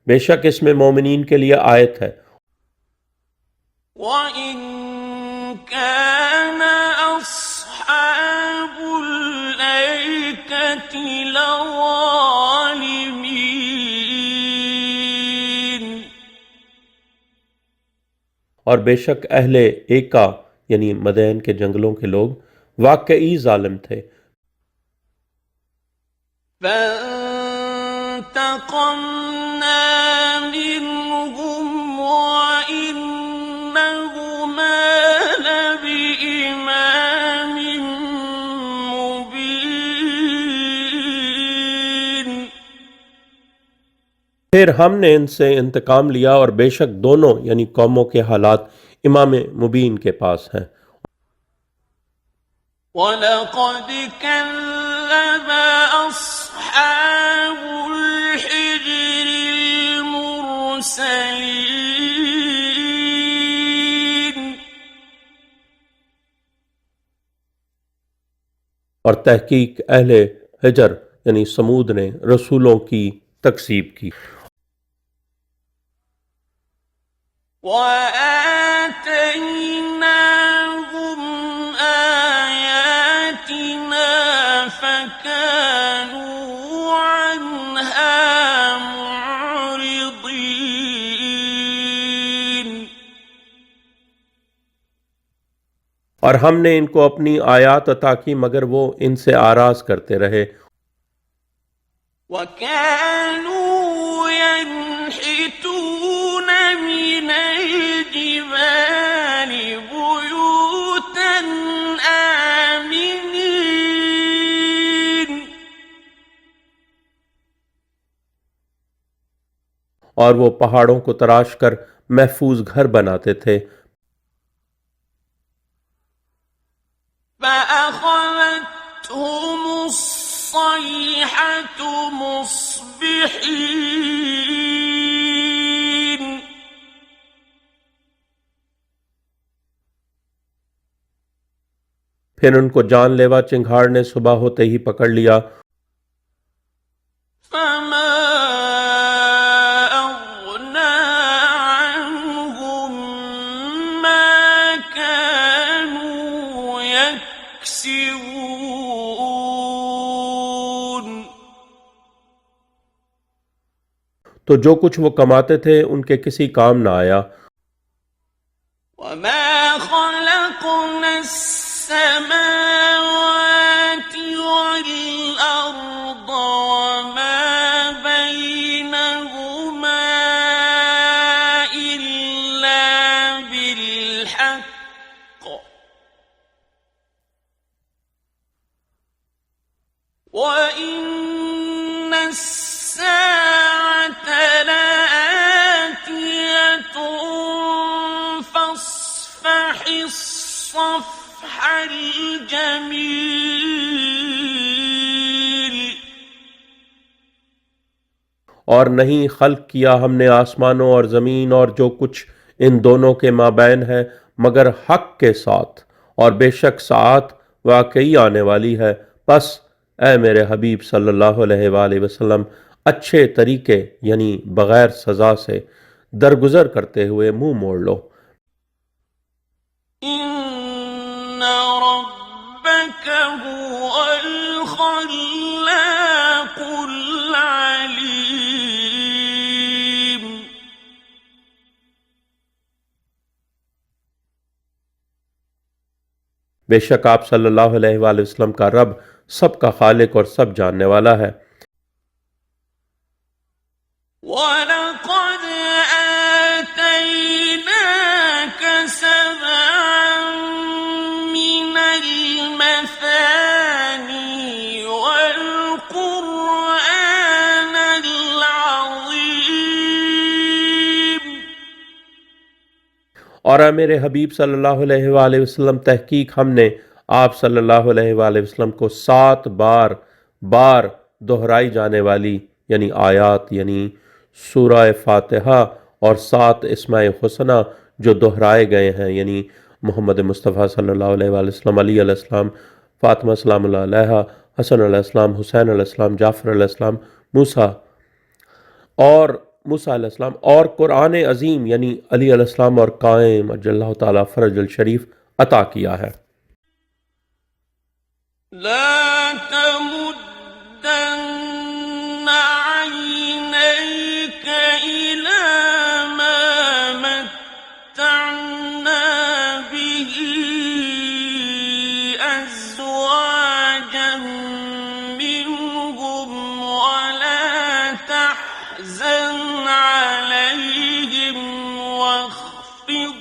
[SPEAKER 2] بے شک اس میں مومنین کے لیے آیت ہے۔
[SPEAKER 1] وَإِن كَانَ أَصْحَابُ الْأَيْكَةِ لَظَالِمِينَ،
[SPEAKER 2] اور بے شک اہل ایکا یعنی مدین کے جنگلوں کے لوگ واقعی ظالم تھے۔
[SPEAKER 1] فَانْتَقَمْنَا مِنْهُمْ وَإِنَّهُمَا لَبِإِمَامٍ مُبِينٍ،
[SPEAKER 2] پھر ہم نے ان سے انتقام لیا اور بے شک دونوں یعنی قوموں کے حالات امام مبین کے پاس ہیں۔
[SPEAKER 1] وَلَقَدْ كَذَّبَ أَصْحَابُ الْحِجْرِ الْمُرْسَلِينَ،
[SPEAKER 2] اور تحقیق اہل حجر یعنی سمود نے رسولوں کی تکذیب کی۔
[SPEAKER 1] وآتيناهم آياتنا فكانوا عنها معرضين.
[SPEAKER 2] اور ہم نے ان کو اپنی آیات عطا کی مگر وہ ان سے آراز کرتے رہے.
[SPEAKER 1] وَكَانُوا يَنْحِتُونَ مِنَ الْجِبَالِ بُيُوتًا آمِنِينَ.
[SPEAKER 2] اور وہ پہاڑوں کو تراش کر محفوظ گھر بناتے تھے.
[SPEAKER 1] فَأَخَذَتْهُمُ الصَّيْحَةُ مُصْبِحِينَ.
[SPEAKER 2] پھر ان کو جان لیوا چنگھاڑ نے صبح ہوتے ہی پکڑ لیا.
[SPEAKER 1] فَمَا أَغْنَى عَنْهُمْ مَا كَانُوا يَكْسِبُونَ.
[SPEAKER 2] تو جو کچھ وہ کماتے تھے ان کے کسی کام نہ آیا.
[SPEAKER 1] وَمَا خَلَقْنَا السَّمَاوَاتِ وَالْأَرْضَ وَمَا بَيْنَهُمَا إِلَّا بِالْحَقِّ وَإِنَّ السَّاعَةَ لَآتِيَةٌ فَاصْفَحِ الصَّفْحَ الْجَمِيلَ.
[SPEAKER 2] اور نہیں خلق کیا ہم نے آسمانوں اور زمین اور جو کچھ ان دونوں کے مابین ہے مگر حق کے ساتھ، اور بے شک ساعت واقعی آنے والی ہے. پس اے میرے حبیب صلی اللہ علیہ وآلہ وسلم اچھے طریقے یعنی بغیر سزا سے درگزر کرتے ہوئے منہ موڑ لو.
[SPEAKER 1] إِنَّ رَبَّكَ هُوَ الْخَلَّاقُ الْعَلِيمُ.
[SPEAKER 2] بے شک آپ صلی اللہ علیہ وآلہ وسلم کا رب سب کا خالق اور سب جاننے والا ہے.
[SPEAKER 1] وَلَقَدْ آتَيْنَاكَ سَبْعًا مِنَ الْمَثَانِي وَالْقُرْآنَ الْعَظِيمَ.
[SPEAKER 2] اور اے میرے حبیب صلی اللہ علیہ وآلہ وسلم تحقیق ہم نے آپ صلی اللہ علیہ وآلہ وسلم کو 7 بار دہرائی جانے والی یعنی آیات یعنی سورہ فاتحہ اور 7 اسماء حسنہ جو دہرائے گئے ہیں یعنی محمد مصطفیٰ صلی اللہ علیہ وآلہ وسلم، علی علیہ السلام، فاطمہ سلام اللہ علیہا، حسن علیہ السلام، حسین علیہ السلام، جعفر علیہ السلام، موسیٰ علیہ السلام اور قرآن عظیم یعنی علی علیہ السلام اور قائم عجل اللہ تعالیٰ فرج الشریف عطا کیا ہے.
[SPEAKER 1] لا تمدن عينيك إلى ما متعنا به أزواجا منهم ولا تحزن عليهم واخفض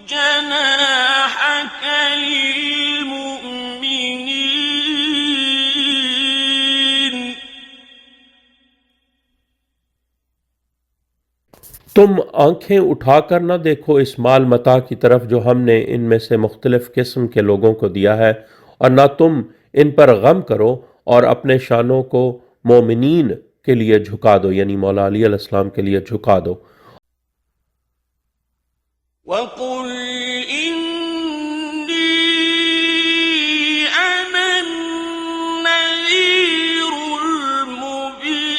[SPEAKER 1] جناحك للمؤمنين.
[SPEAKER 2] تم آنکھیں اٹھا کر نہ دیکھو اس مال متاع کی طرف جو ہم نے ان میں سے مختلف قسم کے لوگوں کو دیا ہے، اور نہ تم ان پر غم کرو اور اپنے شانوں کو مومنین کے لیے جھکا دو یعنی مولا علی علیہ السلام کے لیے جھکا دو.
[SPEAKER 1] وَقُلْ إِنِّي أَنَا النَّذِيرُ الْمُبِينُ.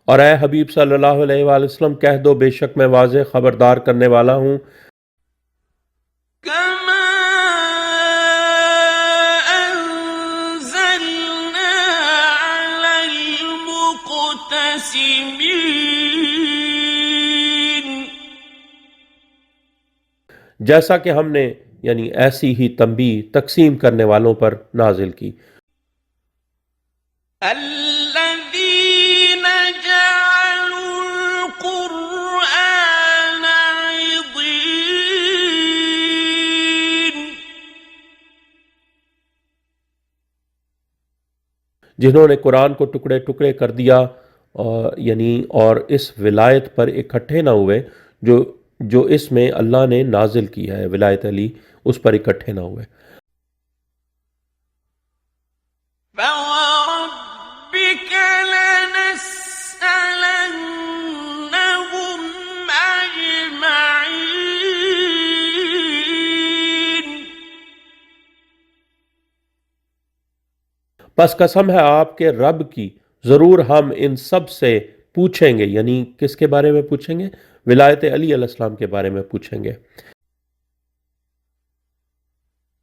[SPEAKER 2] اور اے حبیب صلی اللہ علیہ وآلہ وسلم کہہ دو بے شک میں واضح خبردار کرنے والا ہوں
[SPEAKER 1] كما أنزلنا على المقتسمين
[SPEAKER 2] جیسا کہ ہم نے یعنی ایسی ہی تنبیہ تقسیم کرنے والوں پر نازل کی
[SPEAKER 1] الذين جعلوا القرآن عضين
[SPEAKER 2] جنہوں نے قرآن کو ٹکڑے ٹکڑے کر دیا اور اس ولایت پر اکٹھے نہ ہوئے جو اس میں اللہ نے نازل کی ہے ولایت علی اس پر اکٹھے نہ ہوئے
[SPEAKER 1] فوربك لنسألنهم أجمعين
[SPEAKER 2] پس قسم ہے آپ کے رب کی ضرور ہم ان سب سے پوچھیں گے یعنی کس کے بارے میں پوچھیں گے ولایت علی علیہ السلام کے بارے میں پوچھیں گے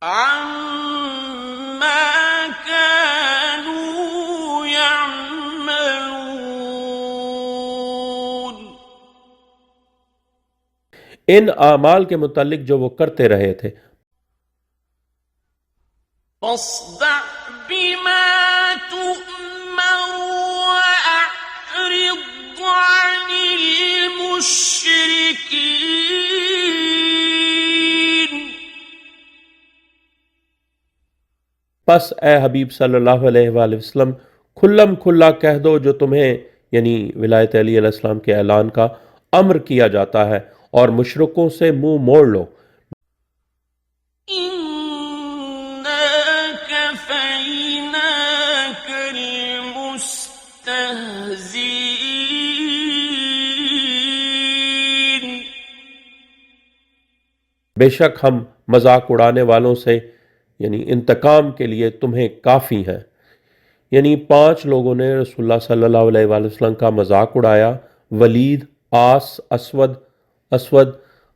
[SPEAKER 1] عما كانوا يعملون
[SPEAKER 2] ان اعمال کے متعلق جو وہ کرتے رہے تھے
[SPEAKER 1] فاصدع بما تؤمر وأعرض عن المشركين
[SPEAKER 2] پس اے حبیب صلی اللہ علیہ وآلہ وسلم کھلم کھلا کہہ دو جو تمہیں یعنی ولایت علی علیہ السلام کے اعلان کا امر کیا جاتا ہے اور مشرکوں سے منہ موڑ لو
[SPEAKER 1] إنا كفيناك المستهزئين
[SPEAKER 2] بے شک ہم مذاق اڑانے والوں سے یعنی انتقام کے لیے تمہیں کافی ہیں یعنی 5 لوگوں نے رسول اللہ صلی اللہ علیہ وآلہ وسلم کا مذاق اڑایا ولید آس اسود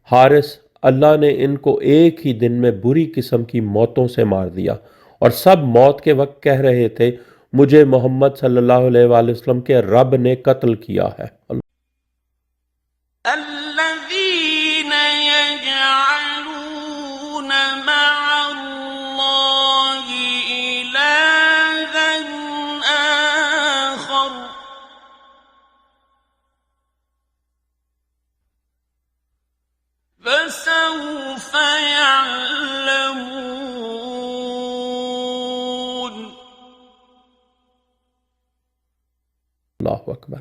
[SPEAKER 2] حارث اللہ نے ان کو ایک ہی دن میں بری قسم کی موتوں سے مار دیا اور سب موت کے وقت کہہ رہے تھے مجھے محمد صلی اللہ علیہ وآلہ وسلم کے رب نے قتل کیا ہے
[SPEAKER 1] الذين يجعلون مع الله إلها آخر فسوف يعلمون
[SPEAKER 2] اللہ اکبر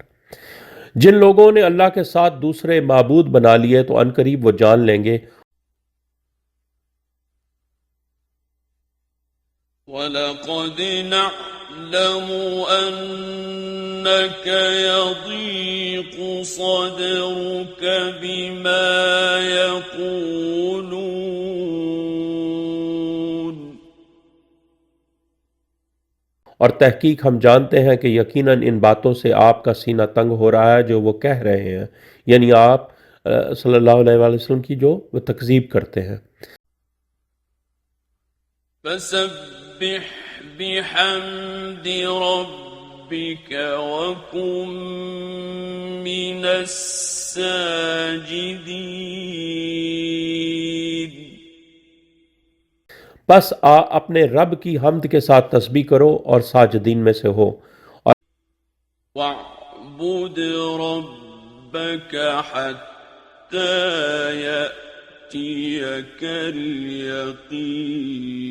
[SPEAKER 2] جن لوگوں نے اللہ کے ساتھ دوسرے معبود بنا لیے تو عنقریب وہ جان لیں گے
[SPEAKER 1] وَلَقَدْ نَعْلَمُ أَنَّكَ يَضِيقُ صَدْرُكَ بِمَا يَقُولُونَ
[SPEAKER 2] اور تحقیق ہم جانتے ہیں کہ یقیناً ان باتوں سے آپ کا سینہ تنگ ہو رہا ہے جو وہ کہہ رہے ہیں یعنی آپ صلی اللہ علیہ وآلہ وسلم کی جو وہ تکذیب کرتے ہیں
[SPEAKER 1] فَسَبِّحْ بِحَمْدِ رَبِّكَ وَكُن مِّنَ السَّاجِدِينَ
[SPEAKER 2] بس اپنے رب کی حمد کے ساتھ تسبیح کرو اور ساجدین میں سے ہو
[SPEAKER 1] وَاعْبُدْ رَبَّكَ حَتَّى يَأْتِيَكَ الْيَقِينُ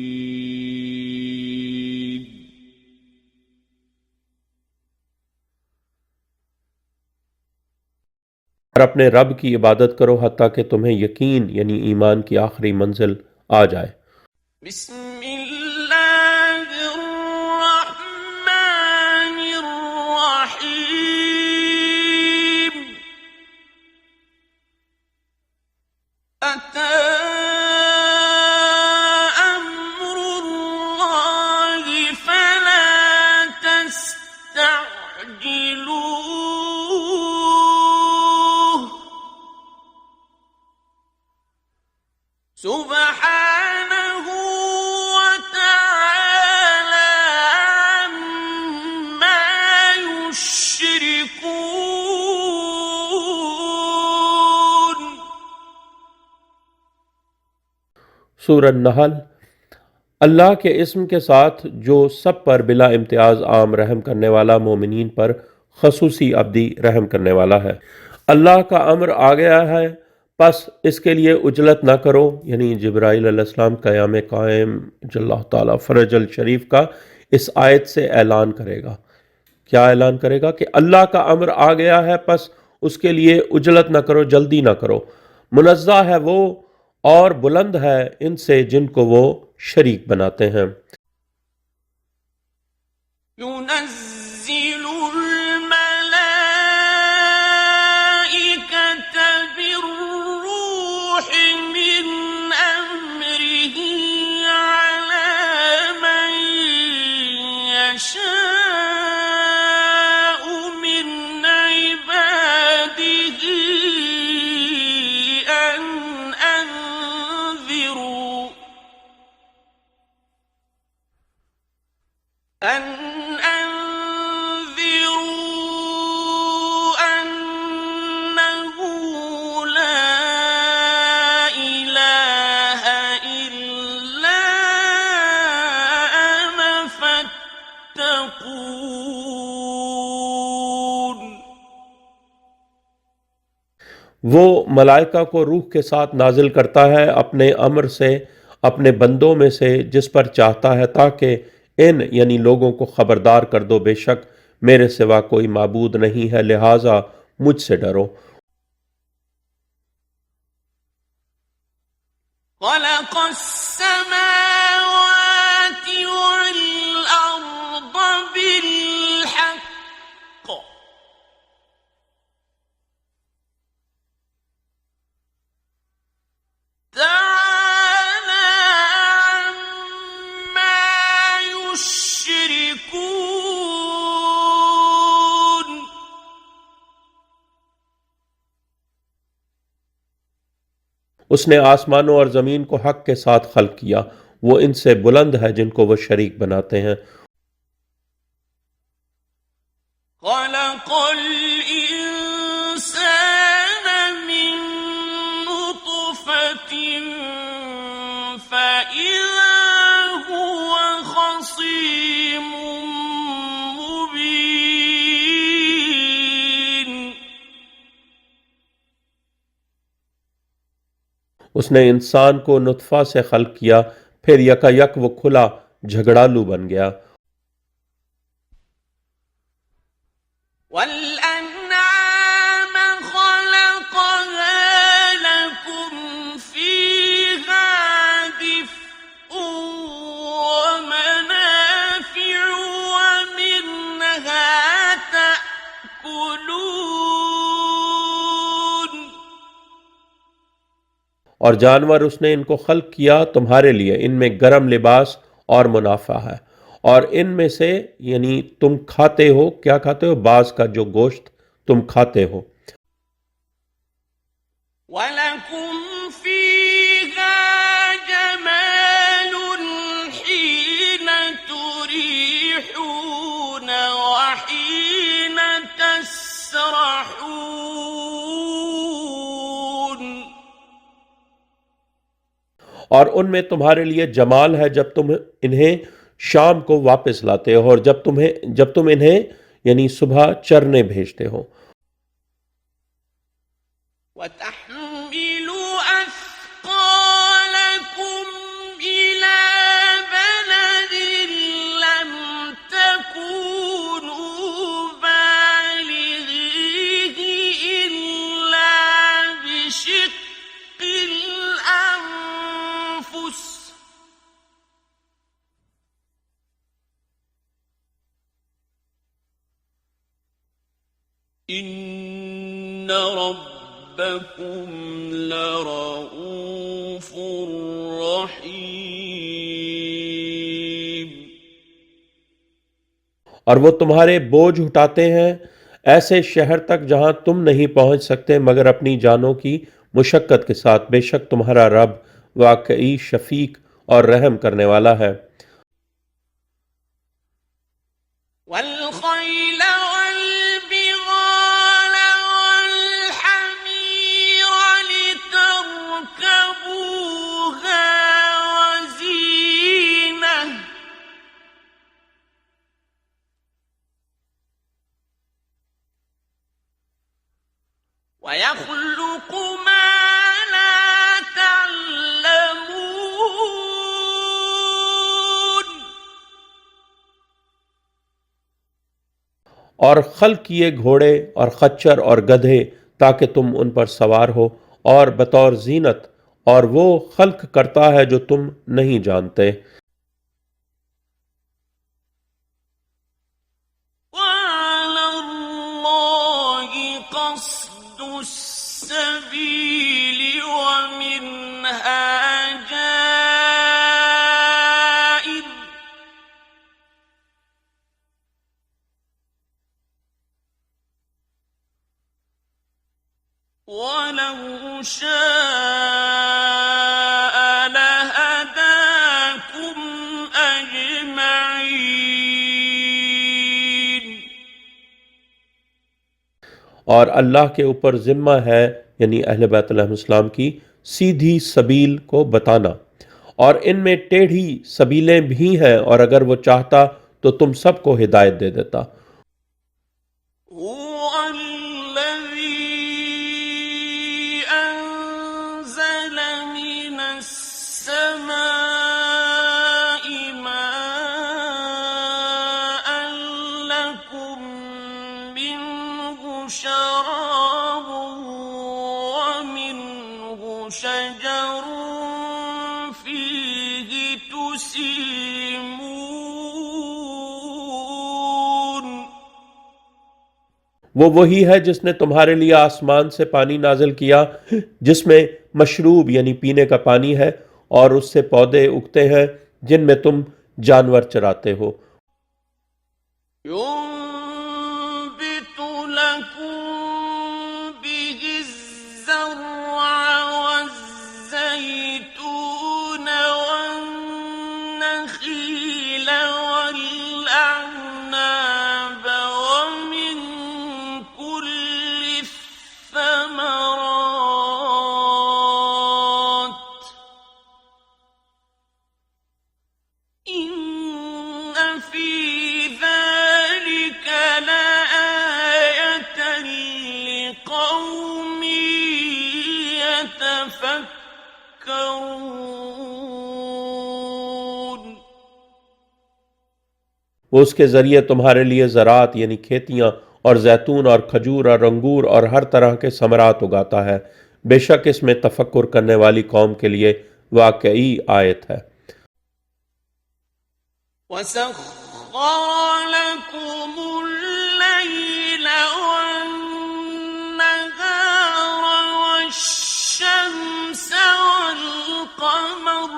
[SPEAKER 2] اور اپنے رب کی عبادت کرو حتیٰ کہ تمہیں یقین یعنی ایمان کی آخری منزل آ جائے
[SPEAKER 1] بسم اللہ الرحمن الرحیم أتى أمر الله فلا تستعجلوه سبحانه وتعالى عما يشركون.
[SPEAKER 2] سورہ النحل۔ اللہ کے اسم کے ساتھ جو سب پر بلا امتیاز عام رحم کرنے والا، مومنین پر خصوصی ابدی رحم کرنے والا ہے۔ اللہ کا امر آ گیا ہے، پس اس کے لیے عجلت نہ کرو، یعنی جبرائیل علیہ السلام قیام قائم اللہ تعالیٰ فرج الشریف کا اس آیت سے اعلان کرے گا۔ کیا اعلان کرے گا؟ کہ اللہ کا امر آ گیا ہے، پس اس کے لیے عجلت نہ کرو، جلدی نہ کرو۔ منزہ ہے وہ اور بلند ہے ان سے جن کو وہ شریک بناتے ہیں۔
[SPEAKER 1] ينزل الملائكة بالروح من أمره على من يشاء من عباده أن أنذروا أنه لا إله إلا أنا فاتقون.
[SPEAKER 2] وہ ملائکہ کو روح کے ساتھ نازل کرتا ہے اپنے امر سے اپنے بندوں میں سے جس پر چاہتا ہے، تاکہ ان یعنی لوگوں کو خبردار کر دو بے شک میرے سوا کوئی معبود نہیں ہے، لہٰذا مجھ سے ڈرو۔
[SPEAKER 1] خلق السماوات والأرض بالحق تعالى عما يشركون.
[SPEAKER 2] اس نے آسمانوں اور زمین کو حق کے ساتھ خلق کیا، وہ ان سے بلند ہے جن کو وہ شریک بناتے ہیں۔
[SPEAKER 1] خلق الإنسان من نطفة فإذا هو خصيم مبين.
[SPEAKER 2] اس نے انسان کو نطفہ سے خلق کیا، پھر یکا یک وہ کھلا جھگڑالو بن گیا۔
[SPEAKER 1] وَالْأَنْعَامَ خَلَقَهَا لَكُمْ فِيهَا دِفْءٌ وَمَنَافِعُ وَمِنْهَا تَأْكُلُونَ.
[SPEAKER 2] اور جانور اس نے ان کو خلق کیا تمہارے لیے، ان میں گرم لباس اور منافع ہے، اور ان میں سے یعنی تم کھاتے ہو۔ کیا کھاتے ہو؟ بعض کا جو گوشت تم کھاتے ہو۔
[SPEAKER 1] وَلَكُمْ فِيهَا جَمَالٌ حِينَ تُرِيحُونَ وَحِينَ تَسْرَحُونَ.
[SPEAKER 2] اور ان میں تمہارے لیے جمال ہے جب تم انہیں شام کو واپس لاتے ہو، اور جب تم انہیں یعنی صبح چرنے بھیجتے ہو۔
[SPEAKER 1] وَتَحْمِلُ أَثْقَالَكُمْ إِلَى بَلَدٍ لَّمْ تَكُونُوا بَالِغِيهِ إِلَّا بِشِقِّ الْأَنفُسِ. إِنَّ رَبَّكُمْ لَرَءُوفٌ رَحِيمٌ.
[SPEAKER 2] اور وہ تمہارے بوجھ اٹھاتے ہیں ایسے شہر تک جہاں تم نہیں پہنچ سکتے مگر اپنی جانوں کی مشقت کے ساتھ، بے شک تمہارا رب واقعی شفیق اور رحم کرنے والا ہے۔
[SPEAKER 1] والخيل والبغال والحمير لتركبوها وزينة ويخلق ما لا تعلمون
[SPEAKER 2] اور خلق کیے گھوڑے اور خچر اور گدھے تاکہ تم ان پر سوار ہو، اور بطور زینت، اور وہ خلق کرتا ہے جو تم نہیں جانتے۔
[SPEAKER 1] وعلى الله قصد السبيل ومنها جائر ولو شاء لهداكم أجمعين
[SPEAKER 2] اور اللہ کے اوپر ذمہ ہے، یعنی اہل بیت علیہ السلام کی، سیدھی سبیل کو بتانا، اور ان میں ٹیڑھی سبیلیں بھی ہیں، اور اگر وہ چاہتا تو تم سب کو ہدایت دے دیتا۔
[SPEAKER 1] هو الذي أنزل من السماء ماء لكم منه شراب ومنه شجر فيه تسيمون
[SPEAKER 2] وہ وہی ہے جس نے تمہارے لیے آسمان سے پانی نازل کیا، جس میں مشروب یعنی پینے کا پانی ہے، اور اس سے پودے اگتے ہیں جن میں تم جانور چراتے ہو۔
[SPEAKER 1] ينبت لكم به الزرع والزيتون والنخيل والأعناب ومن كل الثمرات إن في ذلك لآية لقوم يتفكرون
[SPEAKER 2] وہ اس کے ذریعے تمہارے لیے زراعت یعنی کھیتیاں اور زیتون اور کھجور اور انگور اور ہر طرح کے ثمرات اگاتا ہے، بے شک اس میں تفکر کرنے والی قوم کے لیے واقعی آیت ہے۔
[SPEAKER 1] وسخر لكم الليل والنهار والشمس والقمر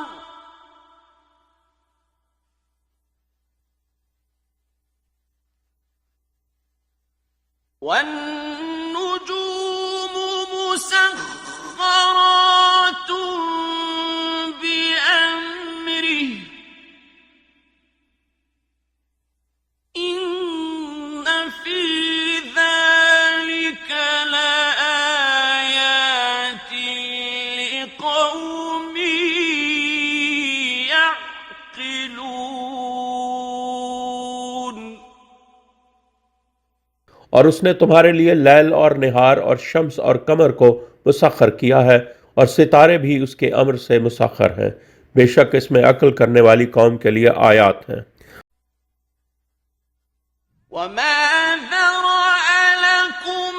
[SPEAKER 1] والنجوم مسخرات بأمره إن في ذلك لآيات لقوم يعقلون
[SPEAKER 2] اور اس نے تمہارے لیے لیل اور نہار اور شمس اور قمر کو مسخر کیا ہے، اور ستارے بھی اس کے امر سے مسخر ہیں، بے شک اس میں عقل کرنے والی قوم کے لیے آیات ہیں۔
[SPEAKER 1] وما ذرأ لكم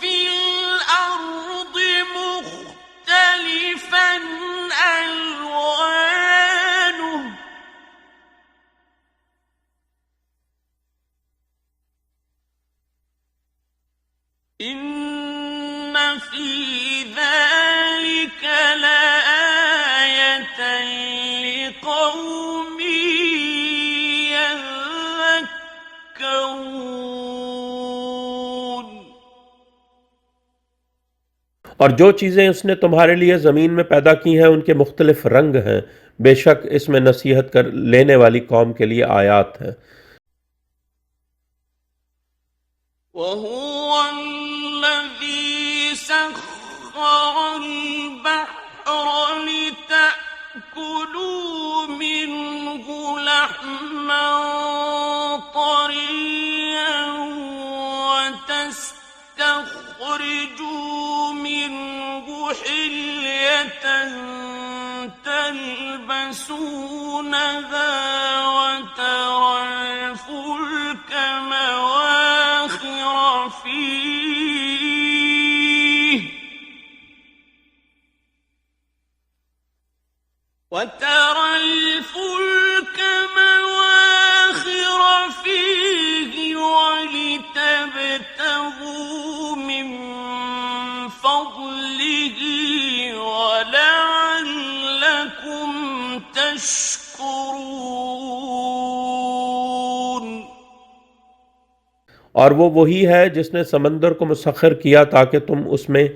[SPEAKER 1] في الأرض مختلفا ألوانه إن في ذلك لآية لقوم يذكرون
[SPEAKER 2] اور جو چیزیں اس نے تمہارے لیے زمین میں پیدا کی ہیں ان کے مختلف رنگ ہیں، بے شک اس میں نصیحت کر لینے والی قوم کے لیے آیات ہیں۔
[SPEAKER 1] وهو الذي سخر البحر لتأكلوا منه لحما طريا وتستخرجوا منه حلية تلبسونها وترى الفلك مواخر فيه ولتبتغوا من فضله ولعلكم تشكرون۔
[SPEAKER 2] اور وہ وہی ہے جس نے سمندر کو مسخر کیا تاکہ تم اس میں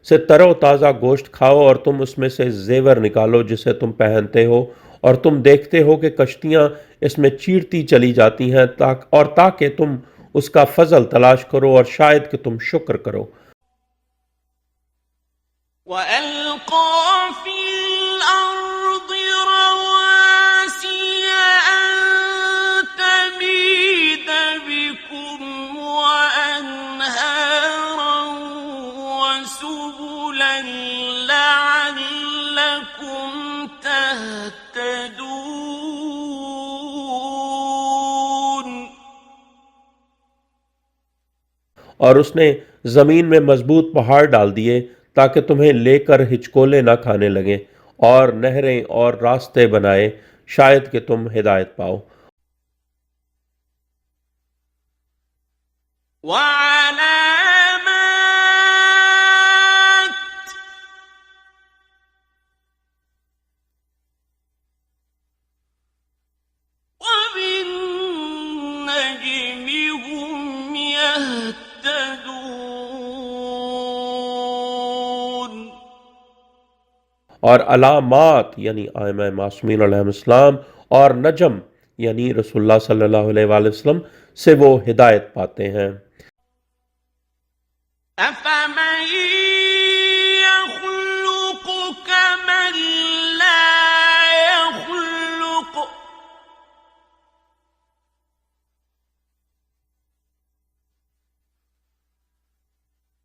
[SPEAKER 2] سے تر و تازہ گوشت کھاؤ، اور تم اس میں سے زیور نکالو جسے تم پہنتے ہو، اور تم دیکھتے ہو کہ کشتیاں اس میں چیرتی چلی جاتی ہیں، اور تاکہ تم اس کا فضل تلاش کرو اور شاید کہ تم شکر کرو۔
[SPEAKER 1] وَأَلْقَى فِي الْأَرْضِ رَوَاسِيَ أَن تَمِيدَ بِكُمْ وَأَنْهَارًا وَسُبُلًا لَعَلَّكُمْ تَهْتَدُونَ۔
[SPEAKER 2] اور اس نے زمین میں مضبوط پہاڑ ڈال دیے تاکہ تمہیں لے کر ہچکولے نہ کھانے لگیں، اور نہریں اور راستے بنائے شاید کہ تم ہدایت پاؤ۔
[SPEAKER 1] وَعَلَامَاتٍ وَبِالنَّجْمِ هُمْ يَهْتَدُونَ۔
[SPEAKER 2] اور علامات یعنی ائمہ معصومین علیہ السلام، اور نجم یعنی رسول اللہ صلی اللہ علیہ وآلہ وسلم سے وہ ہدایت پاتے ہیں۔
[SPEAKER 1] أَفَمَن يَخْلُقُ كَمَن لَّا يَخْلُقُ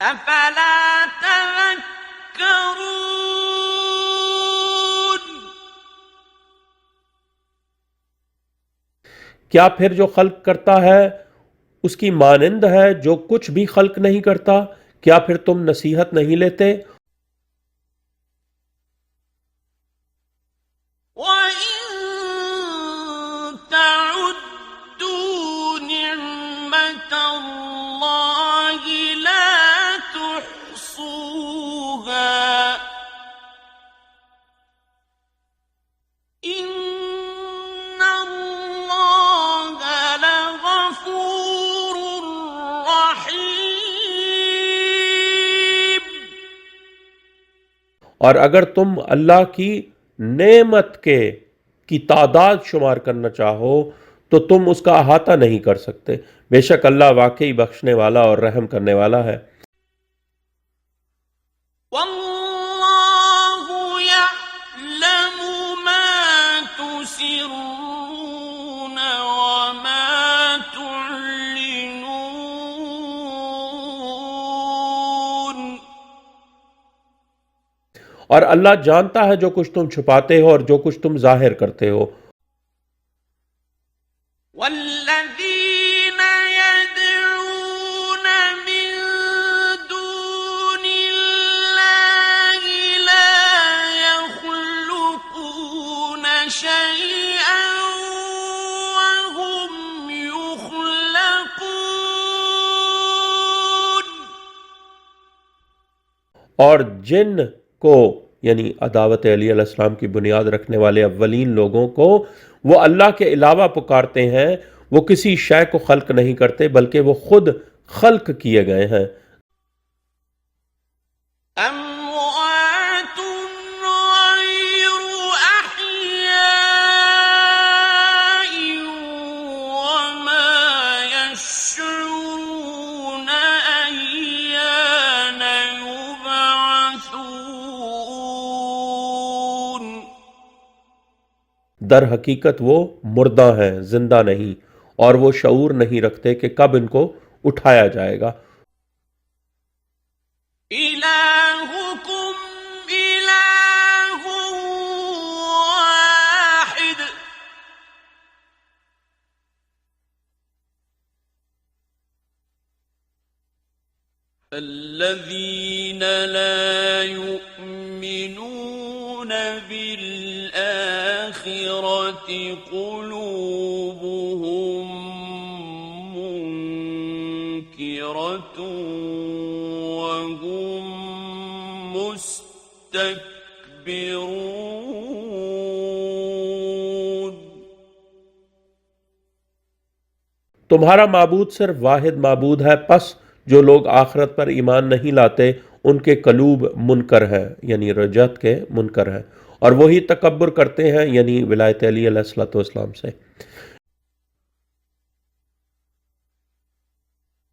[SPEAKER 1] أَفَلَا تَذَكَّرُونَ۔
[SPEAKER 2] کیا پھر جو خلق کرتا ہے اس کی مانند ہے جو کچھ بھی خلق نہیں کرتا؟ کیا پھر تم نصیحت نہیں لیتے؟
[SPEAKER 1] وَإِن تَعُدُّوا نِعْمَةَ اللَّهِ لَا تُحْصُوهَا إِنَّ اللَّهَ لَغَفُورٌ رَّحِيمٌ۔
[SPEAKER 2] اور اگر تم اللہ کی نعمت کی تعداد شمار کرنا چاہو تو تم اس کا احاطہ نہیں کر سکتے، بے شک اللہ واقعی بخشنے والا اور رحم کرنے والا ہے۔
[SPEAKER 1] وَاللَّهُ يَعْلَمُ مَا تُسِرُّونَ وَمَا تُعْلِنُونَ۔
[SPEAKER 2] اور اللہ جانتا ہے جو کچھ تم چھپاتے ہو اور جو کچھ تم ظاہر کرتے ہو۔
[SPEAKER 1] وَالَّذِينَ يَدْعُونَ مِن دُونِ اللَّهِ لَا يَخْلُقُونَ شَيْئًا وَهُمْ يُخْلَقُونَ۔
[SPEAKER 2] اور جن کو یعنی عداوت علی علیہ السلام کی بنیاد رکھنے والے اولین لوگوں کو وہ اللہ کے علاوہ پکارتے ہیں، وہ کسی شے کو خلق نہیں کرتے بلکہ وہ خود خلق کیے گئے ہیں۔
[SPEAKER 1] أَمْ
[SPEAKER 2] در حقیقت وہ مردہ ہیں، زندہ نہیں، اور وہ شعور نہیں رکھتے کہ کب ان کو اٹھایا جائے گا۔
[SPEAKER 1] إلهكم إله واحد الذين لا يؤمنون بالآخرة قلوبهم منكرة وهم مستكبرون۔
[SPEAKER 2] تمہارا معبود صرف واحد معبود ہے، پس جو لوگ آخرت پر ایمان نہیں لاتے ان کے قلوب منکر ہیں، یعنی رجعت کے منکر ہیں، اور وہی تکبر کرتے ہیں، یعنی ولایت علی علیہ السلام سے۔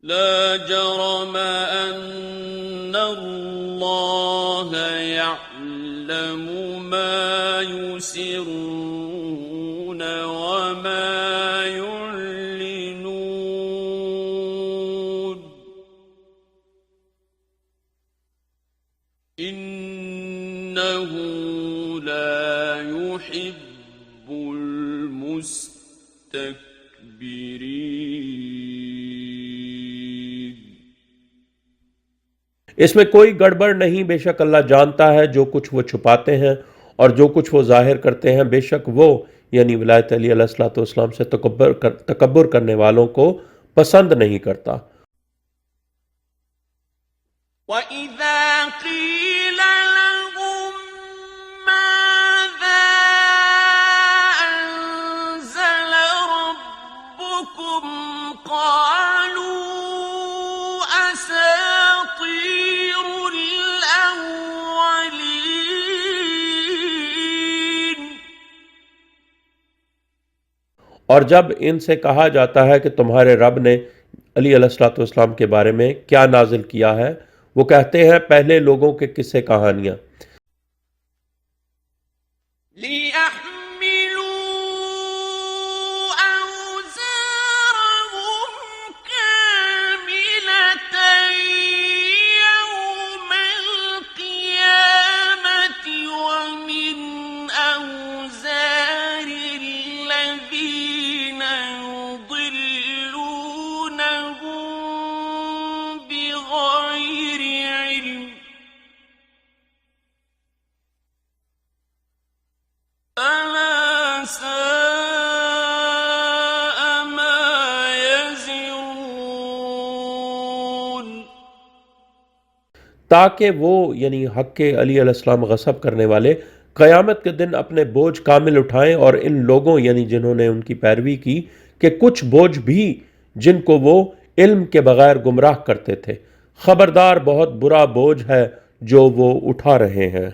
[SPEAKER 1] لا جرم أن الله يعلم ما يسرون وما يعلنون إنه لا يحب المستكبرين۔
[SPEAKER 2] اس میں کوئی گڑبڑ نہیں، بے شک اللہ جانتا ہے جو کچھ وہ چھپاتے ہیں اور جو کچھ وہ ظاہر کرتے ہیں، بے شک وہ یعنی ولایت علی علیہ السلام سے تکبر کرنے والوں کو پسند نہیں کرتا۔
[SPEAKER 1] وَإِذَا قِيلَ لَهُم مَّاذَا أَنزَلَ رَبُّكُمْ قَالُوا أَسَاطِيرُ الْأَوَّلِينَ۔
[SPEAKER 2] اور جب ان سے کہا جاتا ہے کہ تمہارے رب نے علی علیہ السلام کے بارے میں کیا نازل کیا ہے، وہ کہتے ہیں پہلے لوگوں کے قصے کہانیاں۔
[SPEAKER 1] لِيَحْمِلُوا أَوْزَارَهُمْ كَامِلَةً يَوْمَ الْقِيَامَةِ وَمِنْ أَوْزَارِ الَّذِينَ يُضِلُّونَهُم بِغَيْرِ عِلْمٍ أَلَا سَاءَ مَا يَزِرُونَ۔
[SPEAKER 2] تاکہ وہ یعنی حق کے علی علیہ السلام غصب کرنے والے قیامت کے دن اپنے بوجھ کامل اٹھائیں، اور ان لوگوں یعنی جنہوں نے ان کی پیروی کی کہ کچھ بوجھ بھی جن کو وہ علم کے بغیر گمراہ کرتے تھے۔ خبردار بہت برا بوجھ ہے جو وہ اٹھا رہے ہیں۔